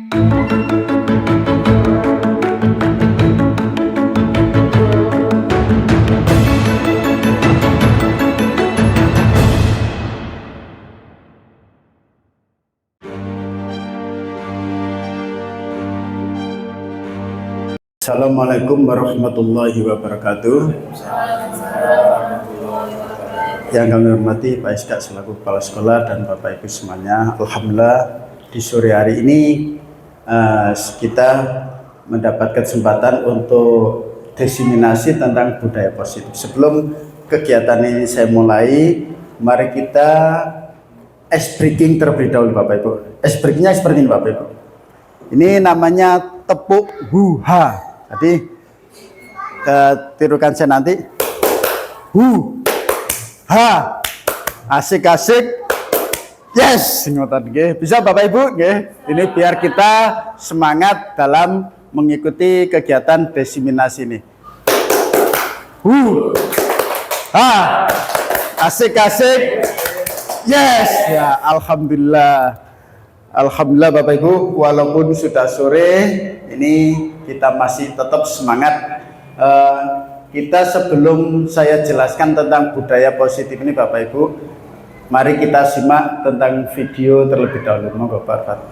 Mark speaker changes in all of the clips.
Speaker 1: Assalamualaikum warahmatullahi wabarakatuh. Yang kami hormati Pak Iska selaku Kepala Sekolah dan Bapak Ibu semuanya. Alhamdulillah di sore hari ini kita mendapat kesempatan untuk diseminasi tentang budaya positif. Sebelum kegiatan ini saya mulai, mari kita ice breaking terlebih dahulu Bapak Ibu. Ice breakingnya seperti ini Bapak Ibu. Ini namanya tepuk huha. Jadi tirukan saya nanti. Ha. Asik-asik. Yes, ngoten nggih. Bisa Bapak Ibu nggih. Ini biar kita semangat dalam mengikuti kegiatan diseminasi ini. Ha. Asik-asik. Yes, ya alhamdulillah. Alhamdulillah Bapak Ibu, walaupun sudah sore, ini kita masih tetap semangat. Kita sebelum saya jelaskan tentang budaya positif ini Bapak Ibu, mari kita simak tentang video terlebih dahulu. Monggo Bapak.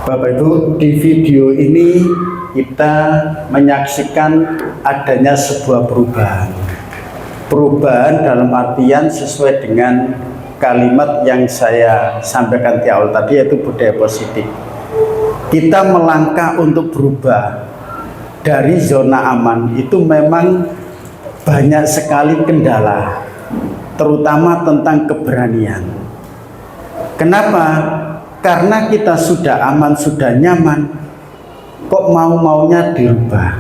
Speaker 1: Bapak Ibu, di video ini kita menyaksikan adanya sebuah perubahan. Perubahan dalam artian sesuai dengan kalimat yang saya sampaikan di awal tadi, yaitu budaya positif. Kita melangkah untuk berubah dari zona aman itu memang banyak sekali kendala, terutama tentang keberanian. Kenapa? Karena kita sudah aman, sudah nyaman, kok mau-maunya dirubah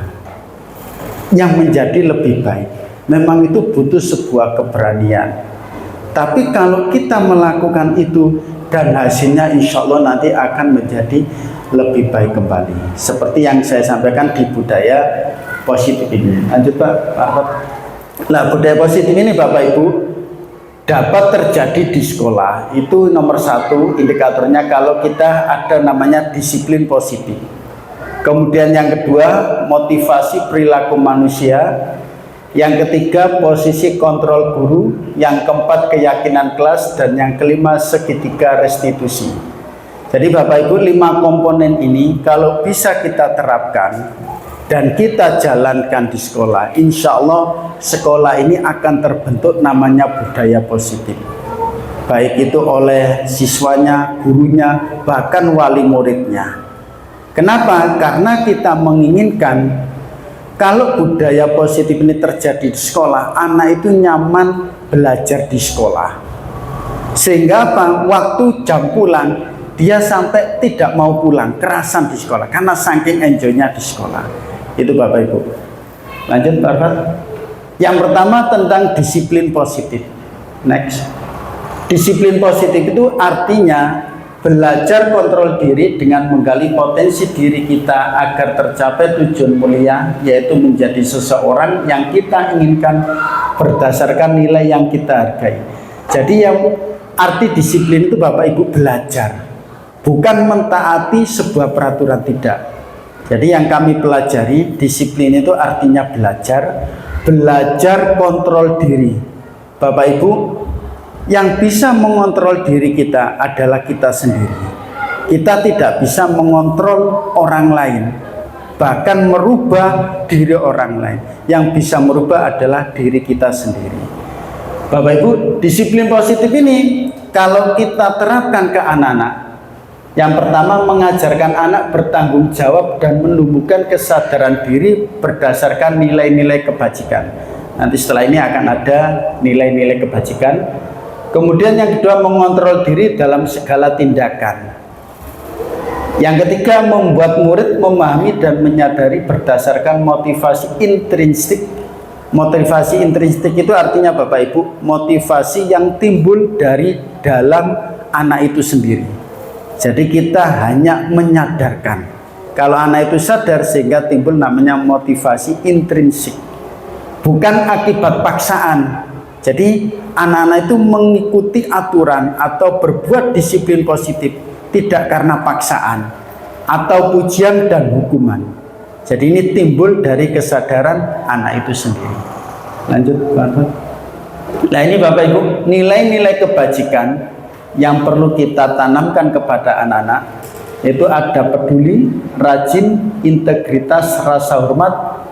Speaker 1: yang menjadi lebih baik. Memang itu butuh sebuah keberanian. Tapi kalau kita melakukan itu dan hasilnya insya Allah nanti akan menjadi lebih baik kembali. Seperti yang saya sampaikan di budaya positif ini. Lanjut Pak. Nah, budaya positif ini Bapak Ibu dapat terjadi di sekolah. Itu nomor satu indikatornya kalau kita ada namanya disiplin positif. Kemudian yang kedua, motivasi perilaku manusia. Yang ketiga, posisi kontrol guru. Yang keempat, keyakinan kelas. Dan yang kelima, segitiga restitusi. Jadi Bapak Ibu, 5 komponen ini kalau bisa kita terapkan dan kita jalankan di sekolah, insya Allah sekolah ini akan terbentuk namanya budaya positif, baik itu oleh siswanya, gurunya, bahkan wali muridnya. Kenapa? Karena kita menginginkan kalau budaya positif ini terjadi di sekolah, anak itu nyaman belajar di sekolah, sehingga apa? Waktu jam pulang dia sampai tidak mau pulang, kerasan di sekolah karena saking enjoynya di sekolah. Itu Bapak Ibu. Lanjut Bapak. Yang pertama tentang disiplin positif. Next. Disiplin positif itu artinya belajar kontrol diri dengan menggali potensi diri kita agar tercapai tujuan mulia, yaitu menjadi seseorang yang kita inginkan berdasarkan nilai yang kita hargai. Jadi yang arti disiplin itu Bapak Ibu belajar, bukan mentaati sebuah peraturan, tidak. Jadi yang kami pelajari, disiplin itu artinya belajar, belajar kontrol diri. Bapak Ibu, yang bisa mengontrol diri kita adalah kita sendiri. Kita tidak bisa mengontrol orang lain, bahkan merubah diri orang lain. Yang bisa merubah adalah diri kita sendiri. Bapak Ibu, disiplin positif ini kalau kita terapkan ke anak-anak, yang pertama mengajarkan anak bertanggung jawab dan menumbuhkan kesadaran diri berdasarkan nilai-nilai kebajikan. Nanti setelah ini akan ada nilai-nilai kebajikan. Kemudian yang kedua, mengontrol diri dalam segala tindakan. Yang ketiga, membuat murid memahami dan menyadari berdasarkan motivasi intrinsik. Motivasi intrinsik itu artinya Bapak Ibu, motivasi yang timbul dari dalam anak itu sendiri. Jadi kita hanya menyadarkan. Kalau anak itu sadar sehingga timbul namanya motivasi intrinsik, bukan akibat paksaan. Jadi anak-anak itu mengikuti aturan atau berbuat disiplin positif tidak karena paksaan atau pujian dan hukuman. Jadi ini timbul dari kesadaran anak itu sendiri. Lanjut Bapak. Nah ini Bapak Ibu, nilai-nilai kebajikan yang perlu kita tanamkan kepada anak-anak, yaitu ada peduli, rajin, integritas, rasa hormat,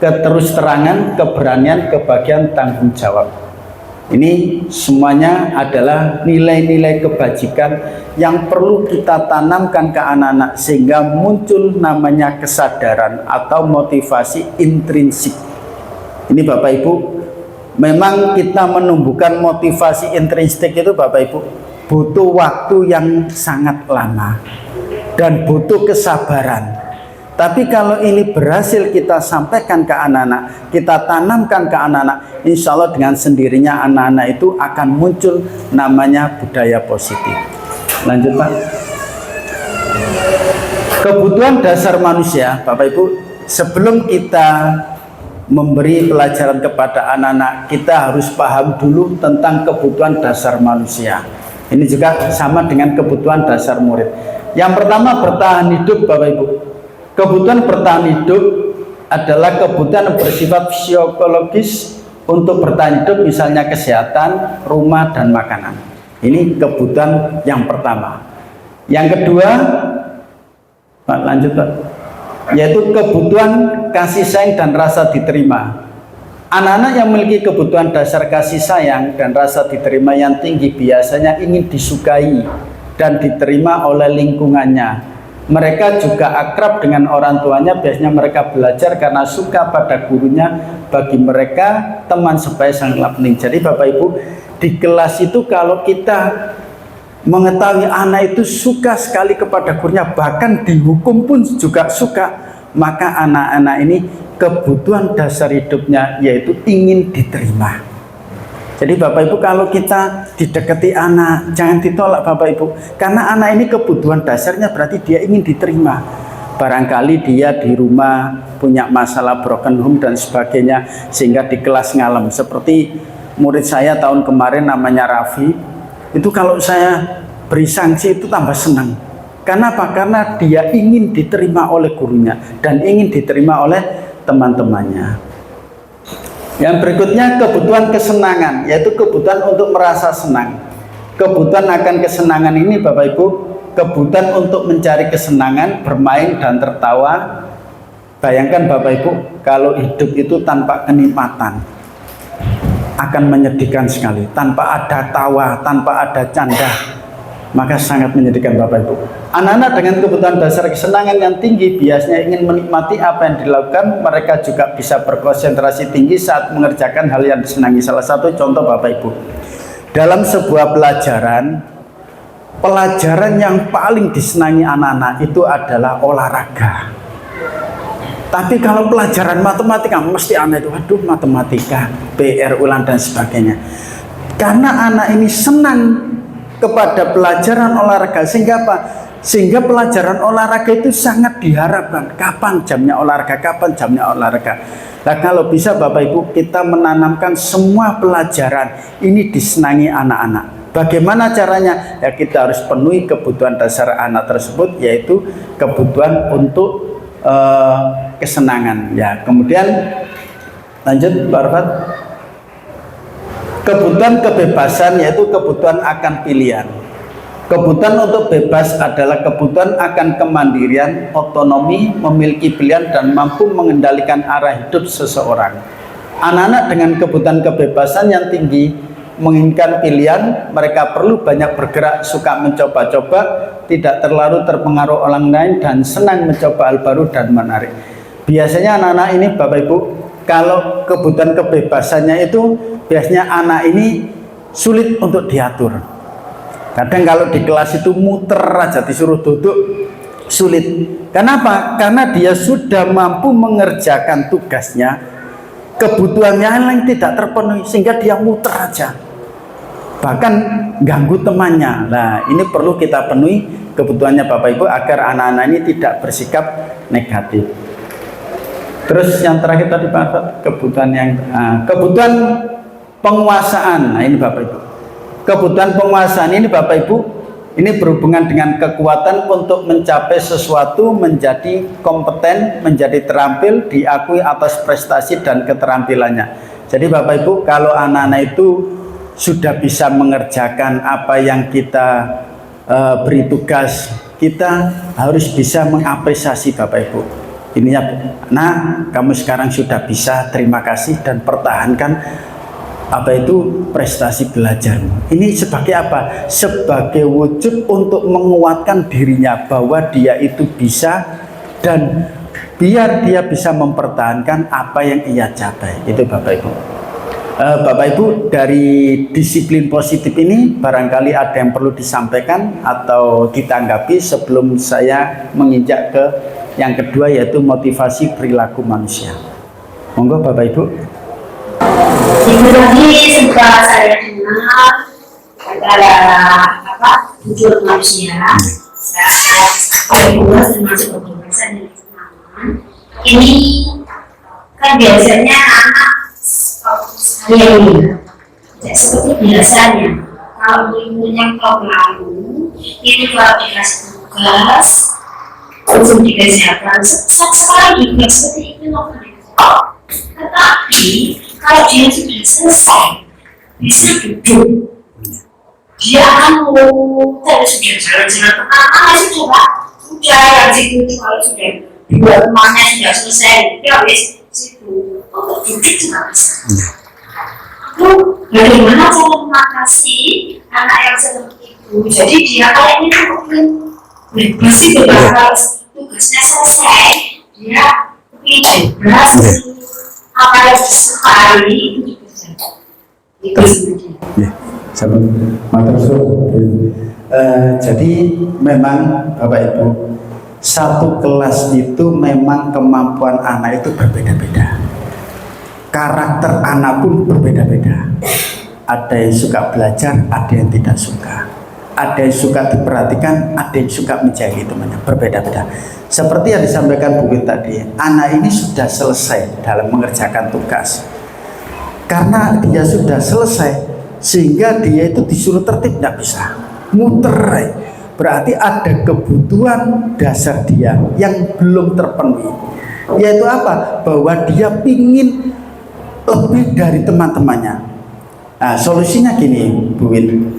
Speaker 1: keterus-terangan, keberanian, kebahagiaan, tanggung jawab. Ini semuanya adalah nilai-nilai kebajikan yang perlu kita tanamkan ke anak-anak sehingga muncul namanya kesadaran atau motivasi intrinsik. Ini Bapak Ibu, memang kita menumbuhkan motivasi intrinsik itu Bapak Ibu butuh waktu yang sangat lama dan butuh kesabaran. Tapi kalau ini berhasil kita sampaikan ke anak-anak, kita tanamkan ke anak-anak, insya Allah dengan sendirinya anak-anak itu akan muncul namanya budaya positif. Lanjut Pak. Kebutuhan dasar manusia, Bapak Ibu, sebelum kita memberi pelajaran kepada anak-anak, kita harus paham dulu tentang kebutuhan dasar manusia. Ini juga sama dengan kebutuhan dasar murid. Yang pertama, bertahan hidup Bapak Ibu. Kebutuhan bertahan hidup adalah kebutuhan bersifat fisiologis untuk bertahan hidup, misalnya kesehatan, rumah, dan makanan. Ini kebutuhan yang pertama. Yang kedua, Pak, lanjut Pak, yaitu kebutuhan kasih sayang dan rasa diterima. Anak-anak yang memiliki kebutuhan dasar kasih sayang dan rasa diterima yang tinggi biasanya ingin disukai dan diterima oleh lingkungannya. Mereka juga akrab dengan orang tuanya, biasanya mereka belajar karena suka pada gurunya. Bagi mereka teman sebaya sangatlah penting. Jadi Bapak Ibu, di kelas itu kalau kita mengetahui anak itu suka sekali kepada gurunya, bahkan dihukum pun juga suka, maka anak-anak ini kebutuhan dasar hidupnya yaitu ingin diterima. Jadi Bapak Ibu, kalau kita didekati anak, jangan ditolak Bapak Ibu, karena anak ini kebutuhan dasarnya berarti dia ingin diterima. Barangkali dia di rumah punya masalah broken home dan sebagainya, sehingga di kelas ngalem. Seperti murid saya tahun kemarin namanya Raffi, itu kalau saya beri sanksi itu tambah senang. Karena apa? Karena dia ingin diterima oleh gurunya dan ingin diterima oleh teman-temannya. Yang berikutnya kebutuhan kesenangan, yaitu kebutuhan untuk merasa senang. Kebutuhan akan kesenangan ini Bapak Ibu, kebutuhan untuk mencari kesenangan, bermain dan tertawa. Bayangkan Bapak Ibu, kalau hidup itu tanpa kenikmatan akan menyedihkan sekali. Tanpa ada tawa, tanpa ada canda, maka sangat menyedihkan Bapak Ibu. Anak-anak dengan kebutuhan dasar kesenangan yang tinggi biasanya ingin menikmati apa yang dilakukan. Mereka juga bisa berkonsentrasi tinggi saat mengerjakan hal yang disenangi. Salah satu contoh Bapak Ibu, dalam sebuah pelajaran yang paling disenangi anak-anak itu adalah olahraga. Tapi kalau pelajaran matematika mesti anak itu, aduh matematika, PR ulang dan sebagainya. Karena anak ini senang kepada pelajaran olahraga, sehingga apa? Sehingga pelajaran olahraga itu sangat diharapkan. Kapan jamnya olahraga, kapan jamnya olahraga. Nah, kalau bisa Bapak Ibu, kita menanamkan semua pelajaran ini disenangi anak-anak. Bagaimana caranya? Ya, kita harus penuhi kebutuhan dasar anak tersebut, yaitu kebutuhan untuk kesenangan. Ya, kemudian lanjut Pak Arfad. Kebutuhan kebebasan yaitu kebutuhan akan pilihan. Kebutuhan untuk bebas adalah kebutuhan akan kemandirian, otonomi, memiliki pilihan, dan mampu mengendalikan arah hidup seseorang. Anak-anak dengan kebutuhan kebebasan yang tinggi menginginkan pilihan, mereka perlu banyak bergerak, suka mencoba-coba, tidak terlalu terpengaruh orang lain, dan senang mencoba hal baru dan menarik. Biasanya anak-anak ini Bapak Ibu, kalau kebutuhan kebebasannya itu biasanya anak ini sulit untuk diatur. Kadang kalau di kelas itu muter aja, disuruh duduk sulit. Kenapa? Karena dia sudah mampu mengerjakan tugasnya, kebutuhannya yang tidak terpenuhi, sehingga dia muter aja, bahkan ganggu temannya. Nah, ini perlu kita penuhi kebutuhannya Bapak Ibu agar anak-anak ini tidak bersikap negatif. Terus yang terakhir tadi Pak, kebutuhan kebutuhan penguasaan. Nah, ini Bapak Ibu. Kebutuhan penguasaan ini Bapak Ibu, ini berhubungan dengan kekuatan untuk mencapai sesuatu, menjadi kompeten, menjadi terampil, diakui atas prestasi dan keterampilannya. Jadi Bapak Ibu, kalau anak-anak itu sudah bisa mengerjakan apa yang kita beri tugas, kita harus bisa mengapresiasi Bapak Ibu. Ininya, nah kamu sekarang sudah bisa, terima kasih, dan pertahankan apa itu prestasi belajarmu. Ini sebagai apa? Sebagai wujud untuk menguatkan dirinya bahwa dia itu bisa, dan biar dia bisa mempertahankan apa yang ia capai. Itu Bapak Ibu. Bapak Ibu, dari disiplin positif ini barangkali ada yang perlu disampaikan atau ditanggapi sebelum saya menginjak ke yang kedua, yaitu motivasi perilaku manusia. Monggo Bapak Ibu.
Speaker 2: Itu tadi sempat saya dengar antara tujuan manusia, saya termasuk kebebasan dan kesenangan. Ini kan biasanya anak saya ini tidak seperti biasanya. Kalau ibunya lalu ini kalau dikasih tugas, langsung dikerjakan. Sekali juga seperti itu langsung dikerjakan. Tetapi kalau dia sudah selesai, bisa duduk, dia akan muter, sudah jalan-jalan kemana sudah Pak, sudah yang situ kalau sudah dua temannya sudah selesai, dia habis situ untuk duduk juga bisa. Lalu bagaimana cara mengatasi anak yang seperti itu? Jadi dia kalau ini bebas itu kalau tugasnya selesai, dia bebas apa yang disukai itu dikerjakan. Itu sebenarnya.
Speaker 1: Jadi memang Bapak Ibu, satu kelas itu memang kemampuan anak itu berbeda-beda. Karakter anak pun berbeda-beda. Ada yang suka belajar, ada yang tidak suka. Ada yang suka diperhatikan, ada yang suka menjaga temannya, berbeda-beda. Seperti yang disampaikan Bu Win tadi, anak ini sudah selesai dalam mengerjakan tugas. Karena dia sudah selesai, sehingga dia itu disuruh tertib tidak bisa, muter. Berarti ada kebutuhan dasar dia yang belum terpenuhi, yaitu apa? Bahwa dia pingin lebih dari teman-temannya. Nah, solusinya gini Bu Win,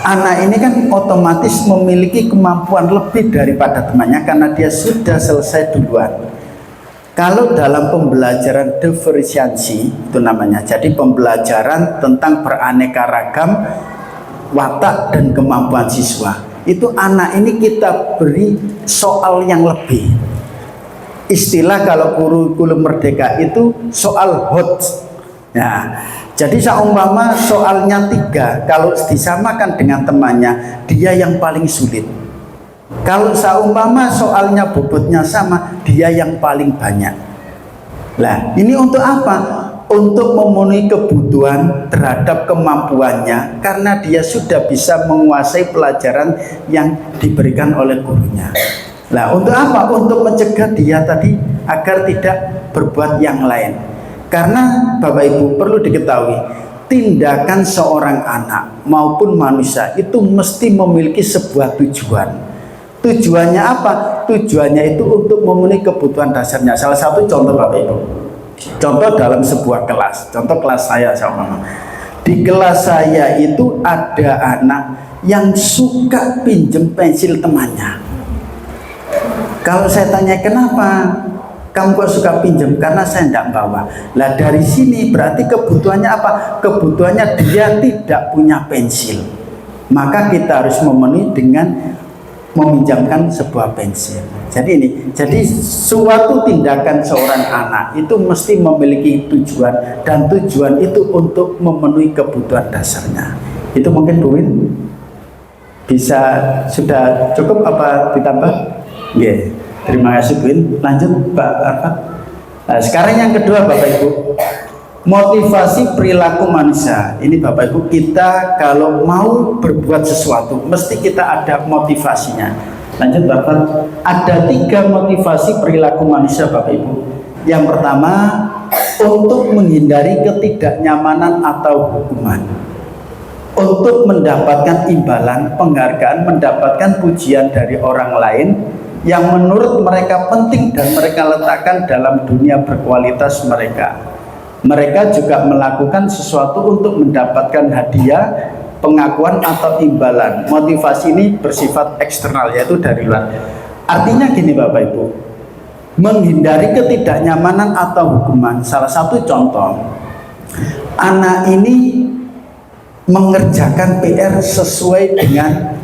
Speaker 1: anak ini kan otomatis memiliki kemampuan lebih daripada temannya karena dia sudah selesai duluan. Kalau dalam pembelajaran diferensiasi itu namanya, jadi pembelajaran tentang beraneka ragam watak dan kemampuan siswa, itu anak ini kita beri soal yang lebih. Istilah kalau kurikulum merdeka itu soal hot. Nah, jadi seumpama soalnya 3, kalau disamakan dengan temannya, dia yang paling sulit. Kalau seumpama soalnya bobotnya sama, dia yang paling banyak. Nah, ini untuk apa? Untuk memenuhi kebutuhan terhadap kemampuannya, karena dia sudah bisa menguasai pelajaran yang diberikan oleh gurunya. Nah, untuk apa? Untuk mencegah dia tadi agar tidak berbuat yang lain. Karena Bapak Ibu perlu diketahui, tindakan seorang anak maupun manusia itu mesti memiliki sebuah tujuan. Tujuannya apa? Tujuannya itu untuk memenuhi kebutuhan dasarnya. Salah satu contoh Bapak Ibu, contoh dalam sebuah kelas, contoh kelas saya sama. Di kelas saya itu ada anak yang suka pinjem pensil temannya. Kalau saya tanya kenapa kamu kok suka pinjam, karena saya tidak bawa. Lah dari sini berarti kebutuhannya apa? Kebutuhannya dia tidak punya pensil. Maka kita harus memenuhi dengan meminjamkan sebuah pensil. Jadi ini, jadi suatu tindakan seorang anak itu mesti memiliki tujuan, dan tujuan itu untuk memenuhi kebutuhan dasarnya. Itu mungkin Bu Win bisa, sudah cukup apa ditambah? Yeah. Terima kasih Bu Win. Lanjut Pak Arfad. Nah, sekarang yang kedua Bapak Ibu, motivasi perilaku manusia. Ini Bapak Ibu, kita kalau mau berbuat sesuatu mesti kita ada motivasinya. Lanjut Bapak. Ada 3 motivasi perilaku manusia Bapak Ibu. Yang pertama, untuk menghindari ketidaknyamanan atau hukuman, untuk mendapatkan imbalan, penghargaan, mendapatkan pujian dari orang lain yang menurut mereka penting dan mereka letakkan dalam dunia berkualitas mereka. Mereka juga melakukan sesuatu untuk mendapatkan hadiah, pengakuan atau imbalan. Motivasi ini bersifat eksternal, yaitu dari luar. Artinya gini Bapak Ibu, menghindari ketidaknyamanan atau hukuman. Salah satu contoh, anak ini mengerjakan PR sesuai dengan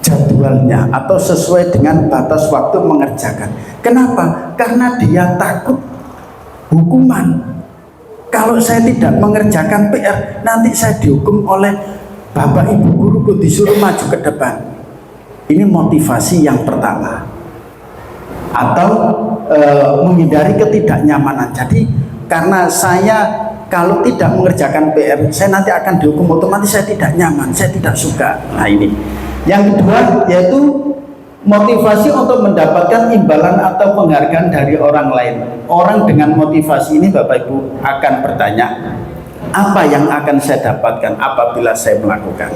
Speaker 1: jadwalnya atau sesuai dengan batas waktu mengerjakan. Kenapa? Karena dia takut hukuman. Kalau saya tidak mengerjakan PR, nanti saya dihukum oleh Bapak Ibu guruku, disuruh maju ke depan. Ini motivasi yang pertama. Atau menghindari ketidaknyamanan. Jadi karena saya kalau tidak mengerjakan PR, saya nanti akan dihukum, otomatis saya tidak nyaman, saya tidak suka. Nah ini. Yang kedua yaitu motivasi untuk mendapatkan imbalan atau penghargaan dari orang lain. Orang dengan motivasi ini Bapak Ibu akan bertanya, apa yang akan saya dapatkan apabila saya melakukan?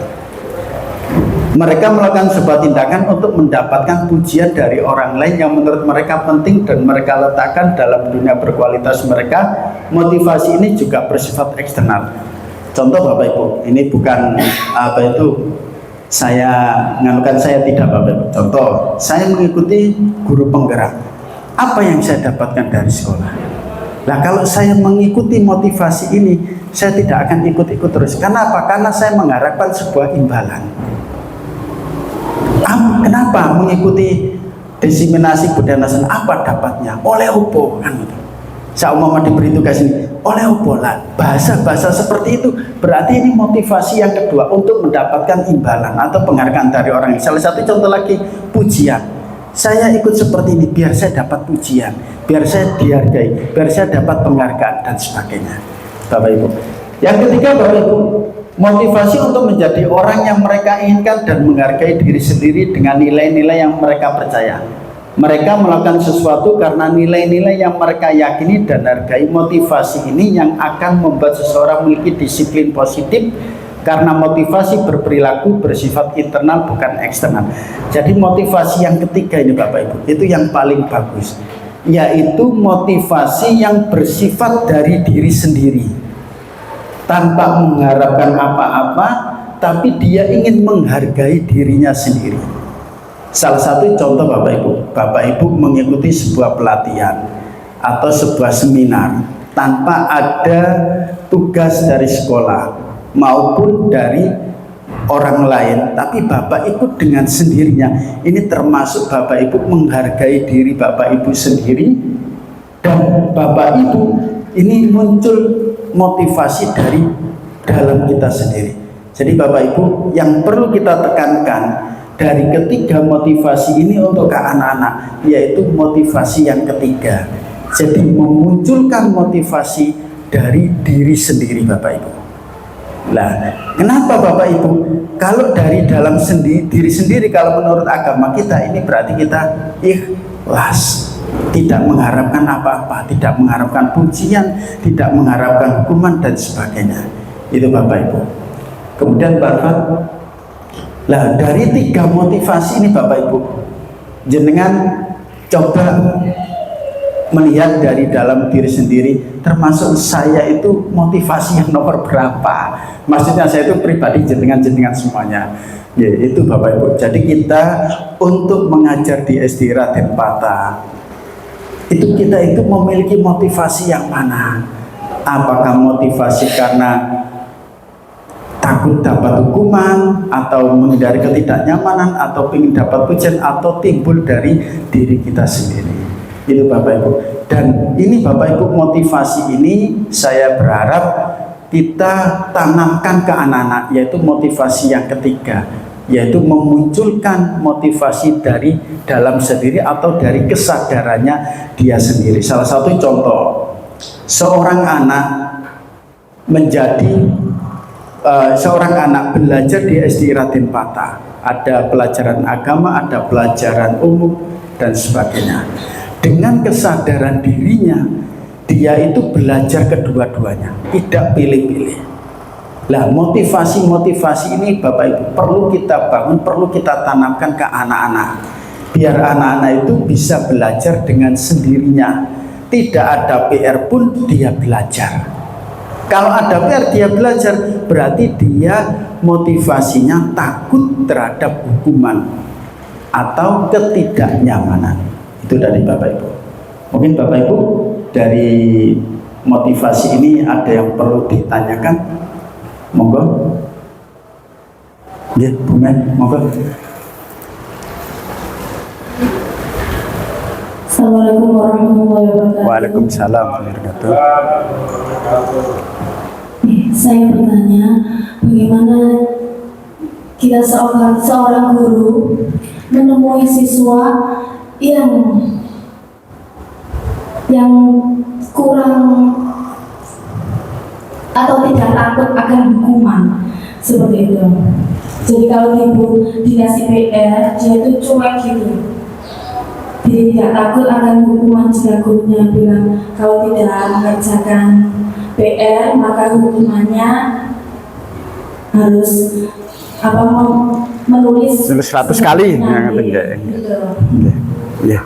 Speaker 1: Mereka melakukan sebuah tindakan untuk mendapatkan pujian dari orang lain yang menurut mereka penting dan mereka letakkan dalam dunia berkualitas mereka. Motivasi ini juga bersifat eksternal. Contoh Bapak Ibu, ini bukan apa itu saya nganukan, saya tidak Bapak Ibu. Contoh, saya mengikuti guru penggerak. Apa yang saya dapatkan dari sekolah? Nah, kalau saya mengikuti motivasi ini, saya tidak akan ikut-ikut terus. Karena apa? Karena saya mengharapkan sebuah imbalan. Kenapa mengikuti diseminasi budaya nasional? Apa dapatnya? Oleh opo kan gitu. Saya umumnya diberi tugas ini, oleh opo lah. Bahasa-bahasa seperti itu berarti ini motivasi yang kedua untuk mendapatkan imbalan atau penghargaan dari orang. Salah satu contoh lagi, pujian. Saya ikut seperti ini biar saya dapat pujian, biar saya dihargai, biar saya dapat penghargaan dan sebagainya. Bapak Ibu. Yang ketiga Bapak Ibu, motivasi untuk menjadi orang yang mereka inginkan dan menghargai diri sendiri dengan nilai-nilai yang mereka percaya. Mereka melakukan sesuatu karena nilai-nilai yang mereka yakini dan hargai. Motivasi ini yang akan membuat seseorang memiliki disiplin positif, karena motivasi berperilaku bersifat internal bukan eksternal. Jadi motivasi yang ketiga ini Bapak Ibu, itu yang paling bagus, yaitu motivasi yang bersifat dari diri sendiri, tanpa mengharapkan apa-apa, tapi dia ingin menghargai dirinya sendiri. Salah satu contoh Bapak Ibu mengikuti sebuah pelatihan atau sebuah seminar tanpa ada tugas dari sekolah maupun dari orang lain, tapi Bapak ikut dengan sendirinya. Ini termasuk Bapak Ibu menghargai diri Bapak Ibu sendiri, dan Bapak Ibu ini muncul motivasi dari dalam kita sendiri. Jadi Bapak Ibu, yang perlu kita tekankan dari ketiga motivasi ini untuk ke anak-anak, yaitu motivasi yang ketiga. Jadi memunculkan motivasi dari diri sendiri, Bapak Ibu. Nah, kenapa Bapak Ibu? Kalau dari dalam diri sendiri, kalau menurut agama kita, ini berarti kita ikhlas, tidak mengharapkan apa-apa, tidak mengharapkan pujian, tidak mengharapkan hukuman dan sebagainya. Itu Bapak Ibu. Kemudian Bapak, lah dari 3 motivasi ini Bapak Ibu, jenengan coba melihat dari dalam diri sendiri, termasuk saya itu motivasi yang nomor berapa. Maksudnya saya itu pribadi, jenengan semuanya ya, itu Bapak Ibu. Jadi kita untuk mengajar di SD Raden Patah itu kita itu memiliki motivasi yang mana? Apakah motivasi karena takut dapat hukuman, atau menghindari ketidaknyamanan, atau ingin dapat pujian, atau timbul dari diri kita sendiri? Itu Bapak Ibu. Dan ini Bapak Ibu, motivasi ini saya berharap kita tanamkan ke anak-anak, yaitu motivasi yang ketiga, yaitu memunculkan motivasi dari dalam sendiri atau dari kesadarannya dia sendiri. Salah satu contoh, seorang anak seorang anak belajar di SD Raden Patah, ada pelajaran agama, ada pelajaran umum dan sebagainya. Dengan kesadaran dirinya, dia itu belajar kedua-duanya, tidak pilih-pilih. Nah, motivasi-motivasi ini Bapak Ibu perlu kita bangun, perlu kita tanamkan ke anak-anak, biar anak-anak itu bisa belajar dengan sendirinya. Tidak ada PR pun dia belajar. Kalau ada PR dia belajar, berarti dia motivasinya takut terhadap hukuman atau ketidaknyamanan. Itu dari Bapak Ibu. Mungkin Bapak Ibu dari motivasi ini ada yang perlu ditanyakan? Monggo. Ya, Bu Men, monggo.
Speaker 3: Assalamualaikum warahmatullahi wabarakatuh.
Speaker 1: Waalaikumsalam warahmatullahi wabarakatuh.
Speaker 3: Saya bertanya, bagaimana kita seorang guru menemui siswa yang kurang atau tidak takut akan hukuman seperti itu. Jadi kalau dikasih PR, dia itu cuek gitu. Dia tidak takut akan hukuman jika gurunya bilang kalau tidak mengerjakan PR maka hukumannya harus menulis
Speaker 1: 100 kali. Ya.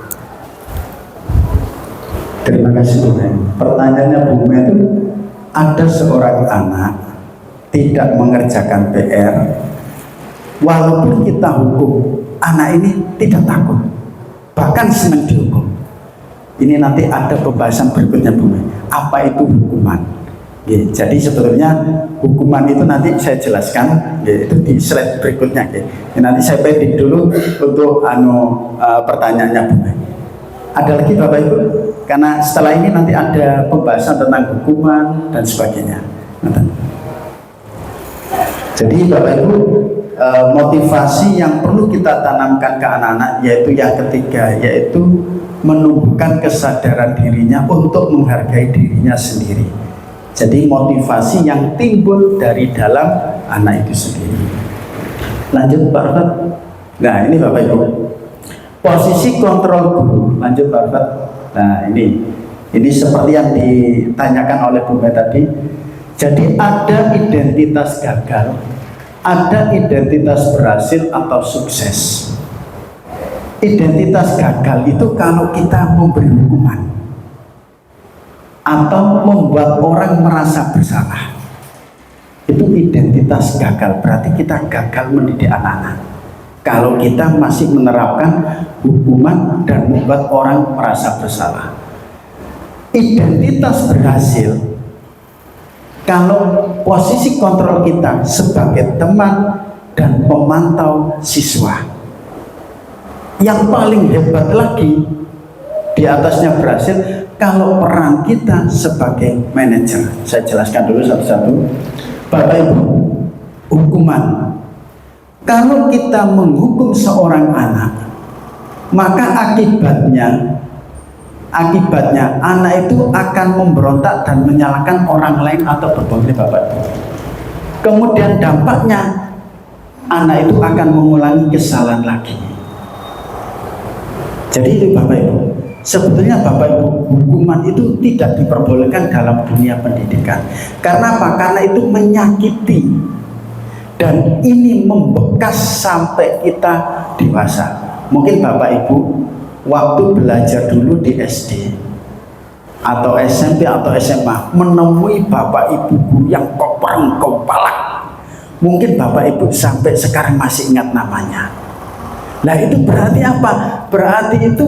Speaker 1: Terima kasih Bu Men. Pertanyaannya Bu Men itu, ada seorang anak tidak mengerjakan PR, walaupun kita hukum, anak ini tidak takut, bahkan senang dihukum. Ini nanti ada pembahasan berikutnya Bu Men. Apa itu hukuman? Ya, jadi sebetulnya hukuman itu nanti saya jelaskan, ya, itu di slide berikutnya. Ya. Nanti saya pending dulu untuk pertanyaannya Bu Men. Ada lagi Bapak Ibu? Karena setelah ini nanti ada pembahasan tentang hukuman dan sebagainya. Jadi Bapak Ibu, motivasi yang perlu kita tanamkan ke anak-anak yaitu yang ketiga, yaitu menumbuhkan kesadaran dirinya untuk menghargai dirinya sendiri. Jadi motivasi yang timbul dari dalam anak itu sendiri. Lanjut Pak Arfad. Nah ini Bapak Ibu, posisi kontrol guru. Lanjut Pak Arfad. Nah ini seperti yang ditanyakan oleh Bu Mei tadi. Jadi ada identitas gagal, ada identitas berhasil atau sukses. Identitas gagal itu kalau kita memberi hukuman atau membuat orang merasa bersalah, itu identitas gagal. Berarti kita gagal mendidik anak-anak kalau kita masih menerapkan hukuman dan membuat orang merasa bersalah. Identitas berhasil kalau posisi kontrol kita sebagai teman dan pemantau siswa. Yang paling hebat lagi di atasnya berhasil kalau peran kita sebagai manajer. Saya jelaskan dulu satu-satu. Bapak Ibu, hukuman. Kalau kita menghukum seorang anak, maka akibatnya Akibatnya anak itu akan memberontak dan menyalahkan orang lain atau berbohong Bapak Ibu. Kemudian dampaknya anak itu akan mengulangi kesalahan lagi. Jadi itu Bapak Ibu, sebetulnya Bapak Ibu, hukuman itu tidak diperbolehkan dalam dunia pendidikan. Karena apa? Karena itu menyakiti dan ini membekas sampai kita dewasa. Mungkin Bapak Ibu waktu belajar dulu di SD atau SMP atau SMA menemui Bapak Ibu guru yang kopereng kopalak, mungkin Bapak Ibu sampai sekarang masih ingat namanya. Nah itu berarti apa? Berarti itu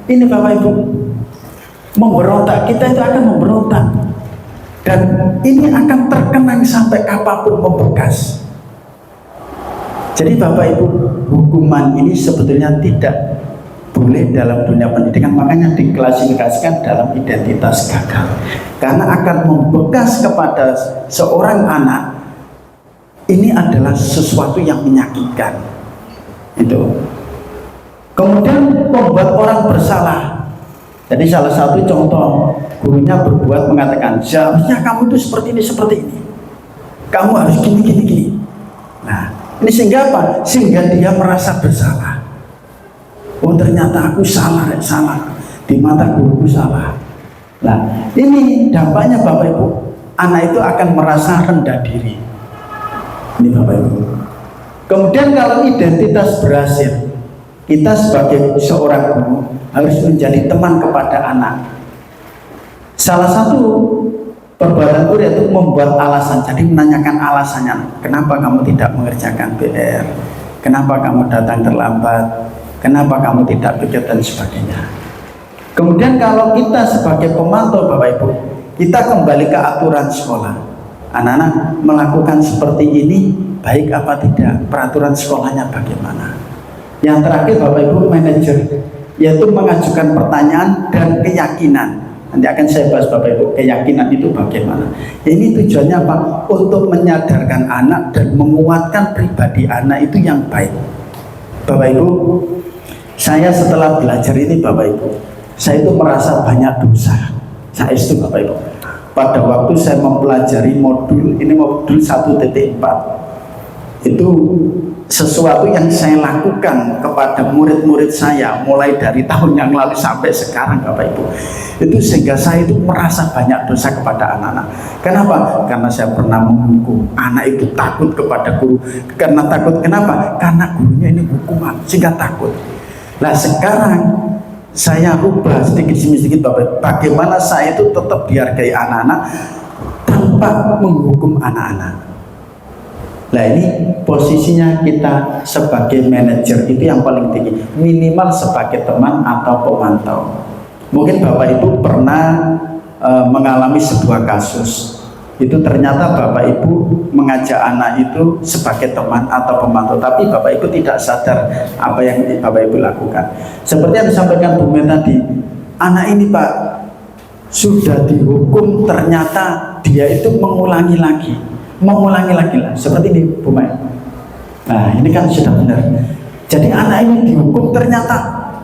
Speaker 1: ini Bapak Ibu memberontak, kita itu akan memberontak dan ini akan terkenang sampai kapanpun membekas. Jadi Bapak Ibu, hukuman ini sebetulnya tidak boleh dalam dunia pendidikan, makanya diklasifikasikan dalam identitas gagal karena akan membekas kepada seorang anak. Ini adalah sesuatu yang menyakitkan itu. Kemudian membuat orang bersalah. Jadi salah satu contoh, gurunya berbuat mengatakan seharusnya kamu itu seperti ini, kamu harus gini. Nah ini sehingga apa? Sehingga dia merasa bersalah. Oh ternyata aku salah di mata guruku salah. Nah ini dampaknya Bapak Ibu, anak itu akan merasa rendah diri. Ini Bapak Ibu. Kemudian kalau identitas berhasil, kita sebagai seorang guru harus menjadi teman kepada anak. Salah satu perbuatan guru itu membuat alasan, jadi menanyakan alasannya. Kenapa kamu tidak mengerjakan PR? Kenapa kamu datang terlambat? Kenapa kamu tidak pikir dan sebagainya. Kemudian kalau kita sebagai pemantau Bapak Ibu, kita kembali ke aturan sekolah. Anak-anak melakukan seperti ini baik apa tidak, peraturan sekolahnya bagaimana. Yang terakhir Bapak Ibu, manajer, yaitu mengajukan pertanyaan dan keyakinan. Nanti akan saya bahas Bapak Ibu, keyakinan itu bagaimana. Ini tujuannya apa? Untuk menyadarkan anak dan menguatkan pribadi anak itu yang baik. Bapak Ibu, saya setelah belajar ini Bapak Ibu, saya itu merasa banyak dosa. Saya itu Bapak Ibu, pada waktu saya mempelajari modul 1.4, itu sesuatu yang saya lakukan kepada murid-murid saya mulai dari tahun yang lalu sampai sekarang Bapak Ibu, itu sehingga saya itu merasa banyak dosa kepada anak-anak. Kenapa? Karena saya pernah menghukum anak itu takut kepada guru. Karena takut, kenapa? Karena gurunya ini hukuman sehingga takut. Nah sekarang saya rubah sedikit demi sedikit Bapak, bagaimana saya itu tetap dihargai anak-anak tanpa menghukum anak-anak. Nah ini posisinya kita sebagai manajer itu yang paling tinggi, minimal sebagai teman atau pemantau. Mungkin Bapak Ibu pernah mengalami sebuah kasus, itu ternyata Bapak Ibu mengajak anak itu sebagai teman atau pemantau, tapi Bapak Ibu tidak sadar apa yang Bapak Ibu lakukan. Seperti yang disampaikan Bu Meta tadi, anak ini Pak sudah dihukum, ternyata dia itu mengulangi lagi lah, seperti ini Bu Meta. Nah ini kan sudah benar. Jadi anak ini dihukum, ternyata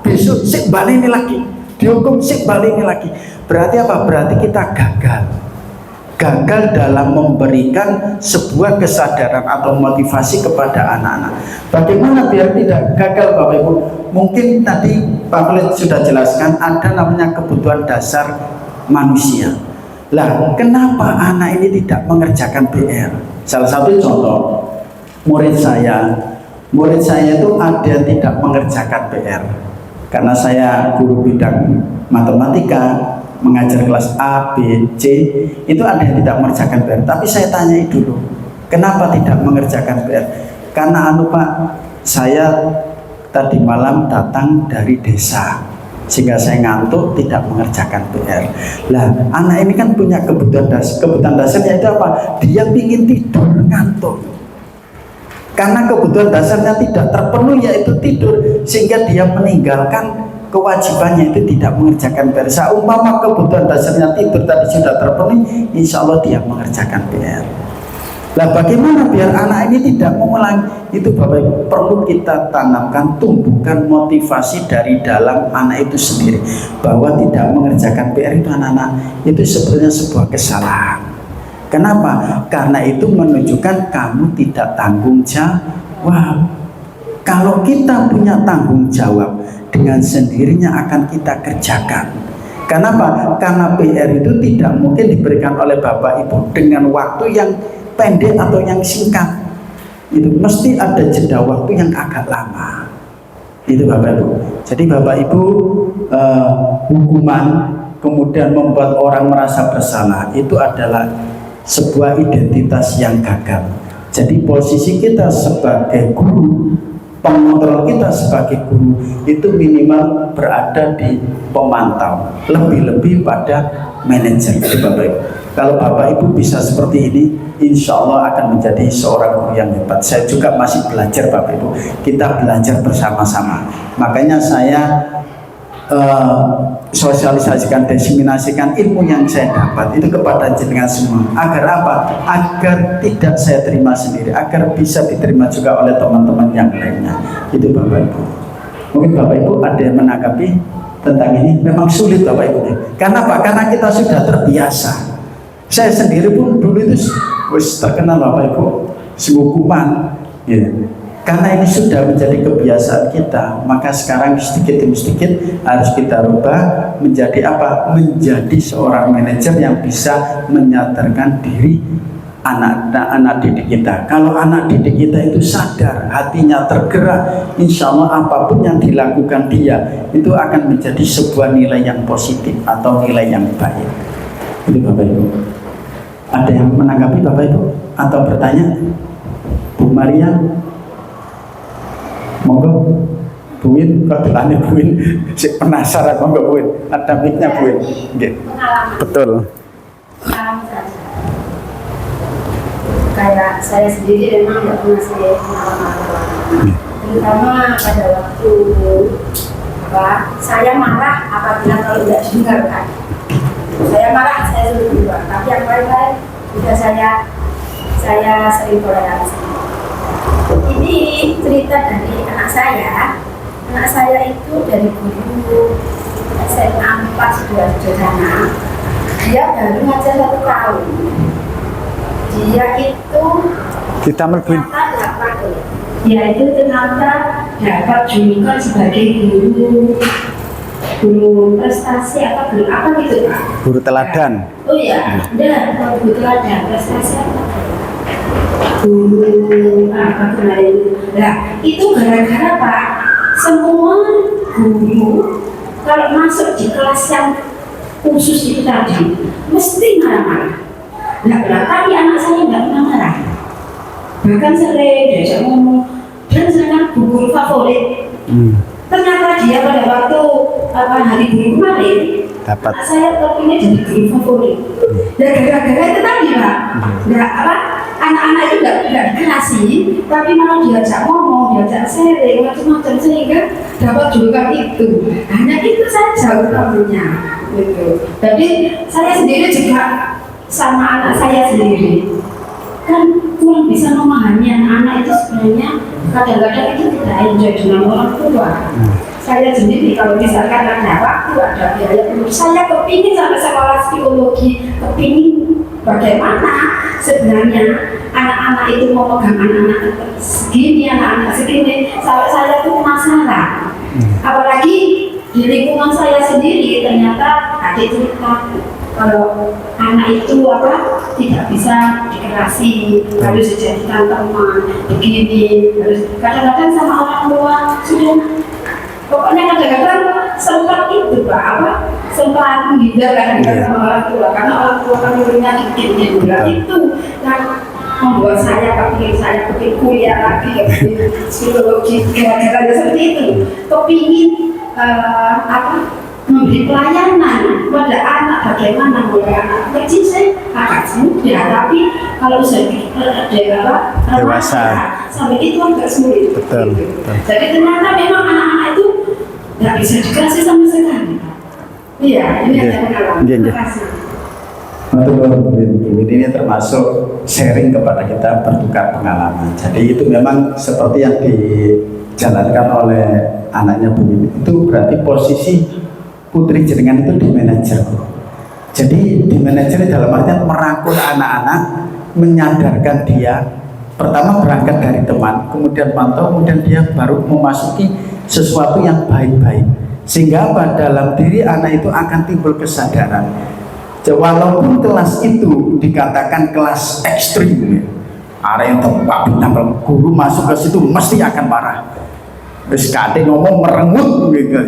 Speaker 1: besok sik balik ini lagi, dihukum sik balik ini lagi. Berarti apa? Berarti kita gagal dalam memberikan sebuah kesadaran atau motivasi kepada anak-anak. Bagaimana biar tidak gagal Bapak Ibu? Mungkin tadi Pak Khalid sudah jelaskan ada namanya kebutuhan dasar manusia. Lah, kenapa anak ini tidak mengerjakan PR? Salah satu contoh, murid saya itu ada yang tidak mengerjakan PR. Karena saya guru bidang matematika, mengajar kelas A, B, C, itu ada yang tidak mengerjakan PR. Tapi saya tanyai dulu, kenapa tidak mengerjakan PR? Karena Pak, saya tadi malam datang dari desa, sehingga saya ngantuk, tidak mengerjakan PR. Lah, anak ini kan punya kebutuhan dasarnya itu apa? Dia ingin tidur, ngantuk. Karena kebutuhan dasarnya tidak terpenuhi, yaitu tidur, sehingga dia meninggalkan kewajibannya itu tidak mengerjakan PR. Seumpama kebutuhan dasarnya tidur tadi sudah terpenuhi, insya Allah dia mengerjakan PR. Nah, bagaimana biar anak ini tidak mengulangi itu, Bapak Ibu, perlu kita tanamkan, tumbuhkan motivasi dari dalam anak itu sendiri, bahwa tidak mengerjakan PR itu anak-anak itu sebenarnya sebuah kesalahan. Kenapa? Karena itu menunjukkan kamu tidak tanggung jawab. Kalau kita punya tanggung jawab, dengan sendirinya akan kita kerjakan. Kenapa? Karena PR itu tidak mungkin diberikan oleh Bapak Ibu dengan waktu yang pendek atau yang singkat. Itu mesti ada jeda waktu yang agak lama. Itu Bapak Ibu. Jadi Bapak Ibu, hukuman kemudian membuat orang merasa bersalah itu adalah sebuah identitas yang gagal. Jadi posisi kita sebagai guru, pengontrol kita sebagai guru itu minimal berada di pemantau, lebih-lebih pada manajer. Itu Bapak Ibu. Kalau Bapak Ibu bisa seperti ini, insya Allah akan menjadi seorang guru yang hebat. Saya juga masih belajar Bapak Ibu. Kita belajar bersama-sama. Makanya saya sosialisasikan, diseminasikan ilmu yang saya dapat itu kepada jenengan semua. Agar apa? Agar tidak saya terima sendiri, agar bisa diterima juga oleh teman-teman yang lainnya. Itu Bapak Ibu. Mungkin Bapak Ibu ada yang menanggapi tentang ini. Memang sulit Bapak Ibu. Karena apa? Karena kita sudah terbiasa. Saya sendiri pun dulu itu terkenal Bapak Ibu, hukuman, ya. Karena ini sudah menjadi kebiasaan kita, maka sekarang sedikit demi sedikit harus kita rubah menjadi apa? Menjadi seorang manajer yang bisa menyadarkan diri anak-anak didik kita. Kalau anak didik kita itu sadar, hatinya tergerak, insya Allah apapun yang dilakukan dia itu akan menjadi sebuah nilai yang positif atau nilai yang baik. Itu Bapak Ibu. Ada yang menanggapi Bapak Ibu atau bertanya? Bu Maria, monggo. Bu Win, kok delane Bu Win? Sik penasaran, monggo Bu Win. Ada mic-nya Bu Win. Nggih. Betul.
Speaker 2: Pengalaman saja. Kayak saya sendiri memang nggak pernah saya pengalaman, terutama pada waktu saya marah apabila kalau tidak didengarkan. Saya marah, saya suruh keluar, tapi yang lain-lain sudah saya sering toleransi. Ini cerita dari anak saya. Anak saya itu dari guru SMA 4 Sidoarjo. Dia baru ngajar 1 tahun. Dia itu ternyata dapat julukan sebagai guru prestasi apa guru apa gitu Pak?
Speaker 1: Guru teladan.
Speaker 2: Oh iya, guru teladan prestasi apa? Guru apa kemarin? Nah itu gara-gara Pak, semua guru kalau masuk di kelas yang khusus itu tadi mesti marah-marah. Nah, tapi anak saya nggak pernah marah. Bahkan sering diajak ngomong dan sangat guru favorit. Ternyata dia pada waktu hari guru kemarin dapat saya terpilih jadi guru favorit. Dan gara-gara itu tadi Pak, anak-anak itu nggak dikasih, tapi malah diajak ngomong, diajak sharing, macam-macam sehingga dapat julukan itu. Hanya itu saja utamanya. Gitu. Jadi saya sendiri juga sama anak saya sendiri kan kurang bisa memahami anak itu sebenarnya kadang-kadang itu tidak enjoy dengan orang tua. Saya sendiri kalau misalkan ada waktu, ada biaya, saya kepingin sampai sekolah psikologi, kepingin bagaimana sebenarnya anak-anak itu mau pegang anak-anak segini, anak-anak segini, sampai saya tuh penasaran. Apalagi di lingkungan saya sendiri ternyata ada cerita kalau anak itu tidak bisa dikerasi, harus dijadikan teman begini, harus kadang-kadang sama orang tua sudah pokoknya kadang-kadang sempat itu sempat menghindar kadang-kadang sama orang tua karena orang tua kan muridnya dikit itu yang membuat saya kepingin kuliah lagi psikologi gara-gara seperti itu kepingin memberi pelayanan pada anak, bagaimana mulai anak kecil saya agak mudah, tapi kalau sudah dewasa sampai itu agak sulit.
Speaker 1: Betul.
Speaker 2: Jadi ternyata memang anak-anak itu nggak bisa dikasih sama sekali. Iya, ini ada pengalaman. Terima kasih.
Speaker 1: Ini termasuk sharing kepada kita, bertukar pengalaman. Jadi itu memang seperti yang dijalankan oleh anaknya Bu Wiwit. Itu berarti posisi putri jenengan itu di manajer. Jadi di manajer dalam artian merangkul anak-anak, menyadarkan dia. Pertama berangkat dari teman, kemudian pantau, kemudian dia baru memasuki sesuatu yang baik-baik. Sehingga apa? Dalam diri anak itu akan timbul kesadaran. Walaupun kelas itu dikatakan kelas ekstrim, ya, area yang tempat bintang, guru masuk ke situ mesti akan marah. Terus kadang ngomong merengut gitu.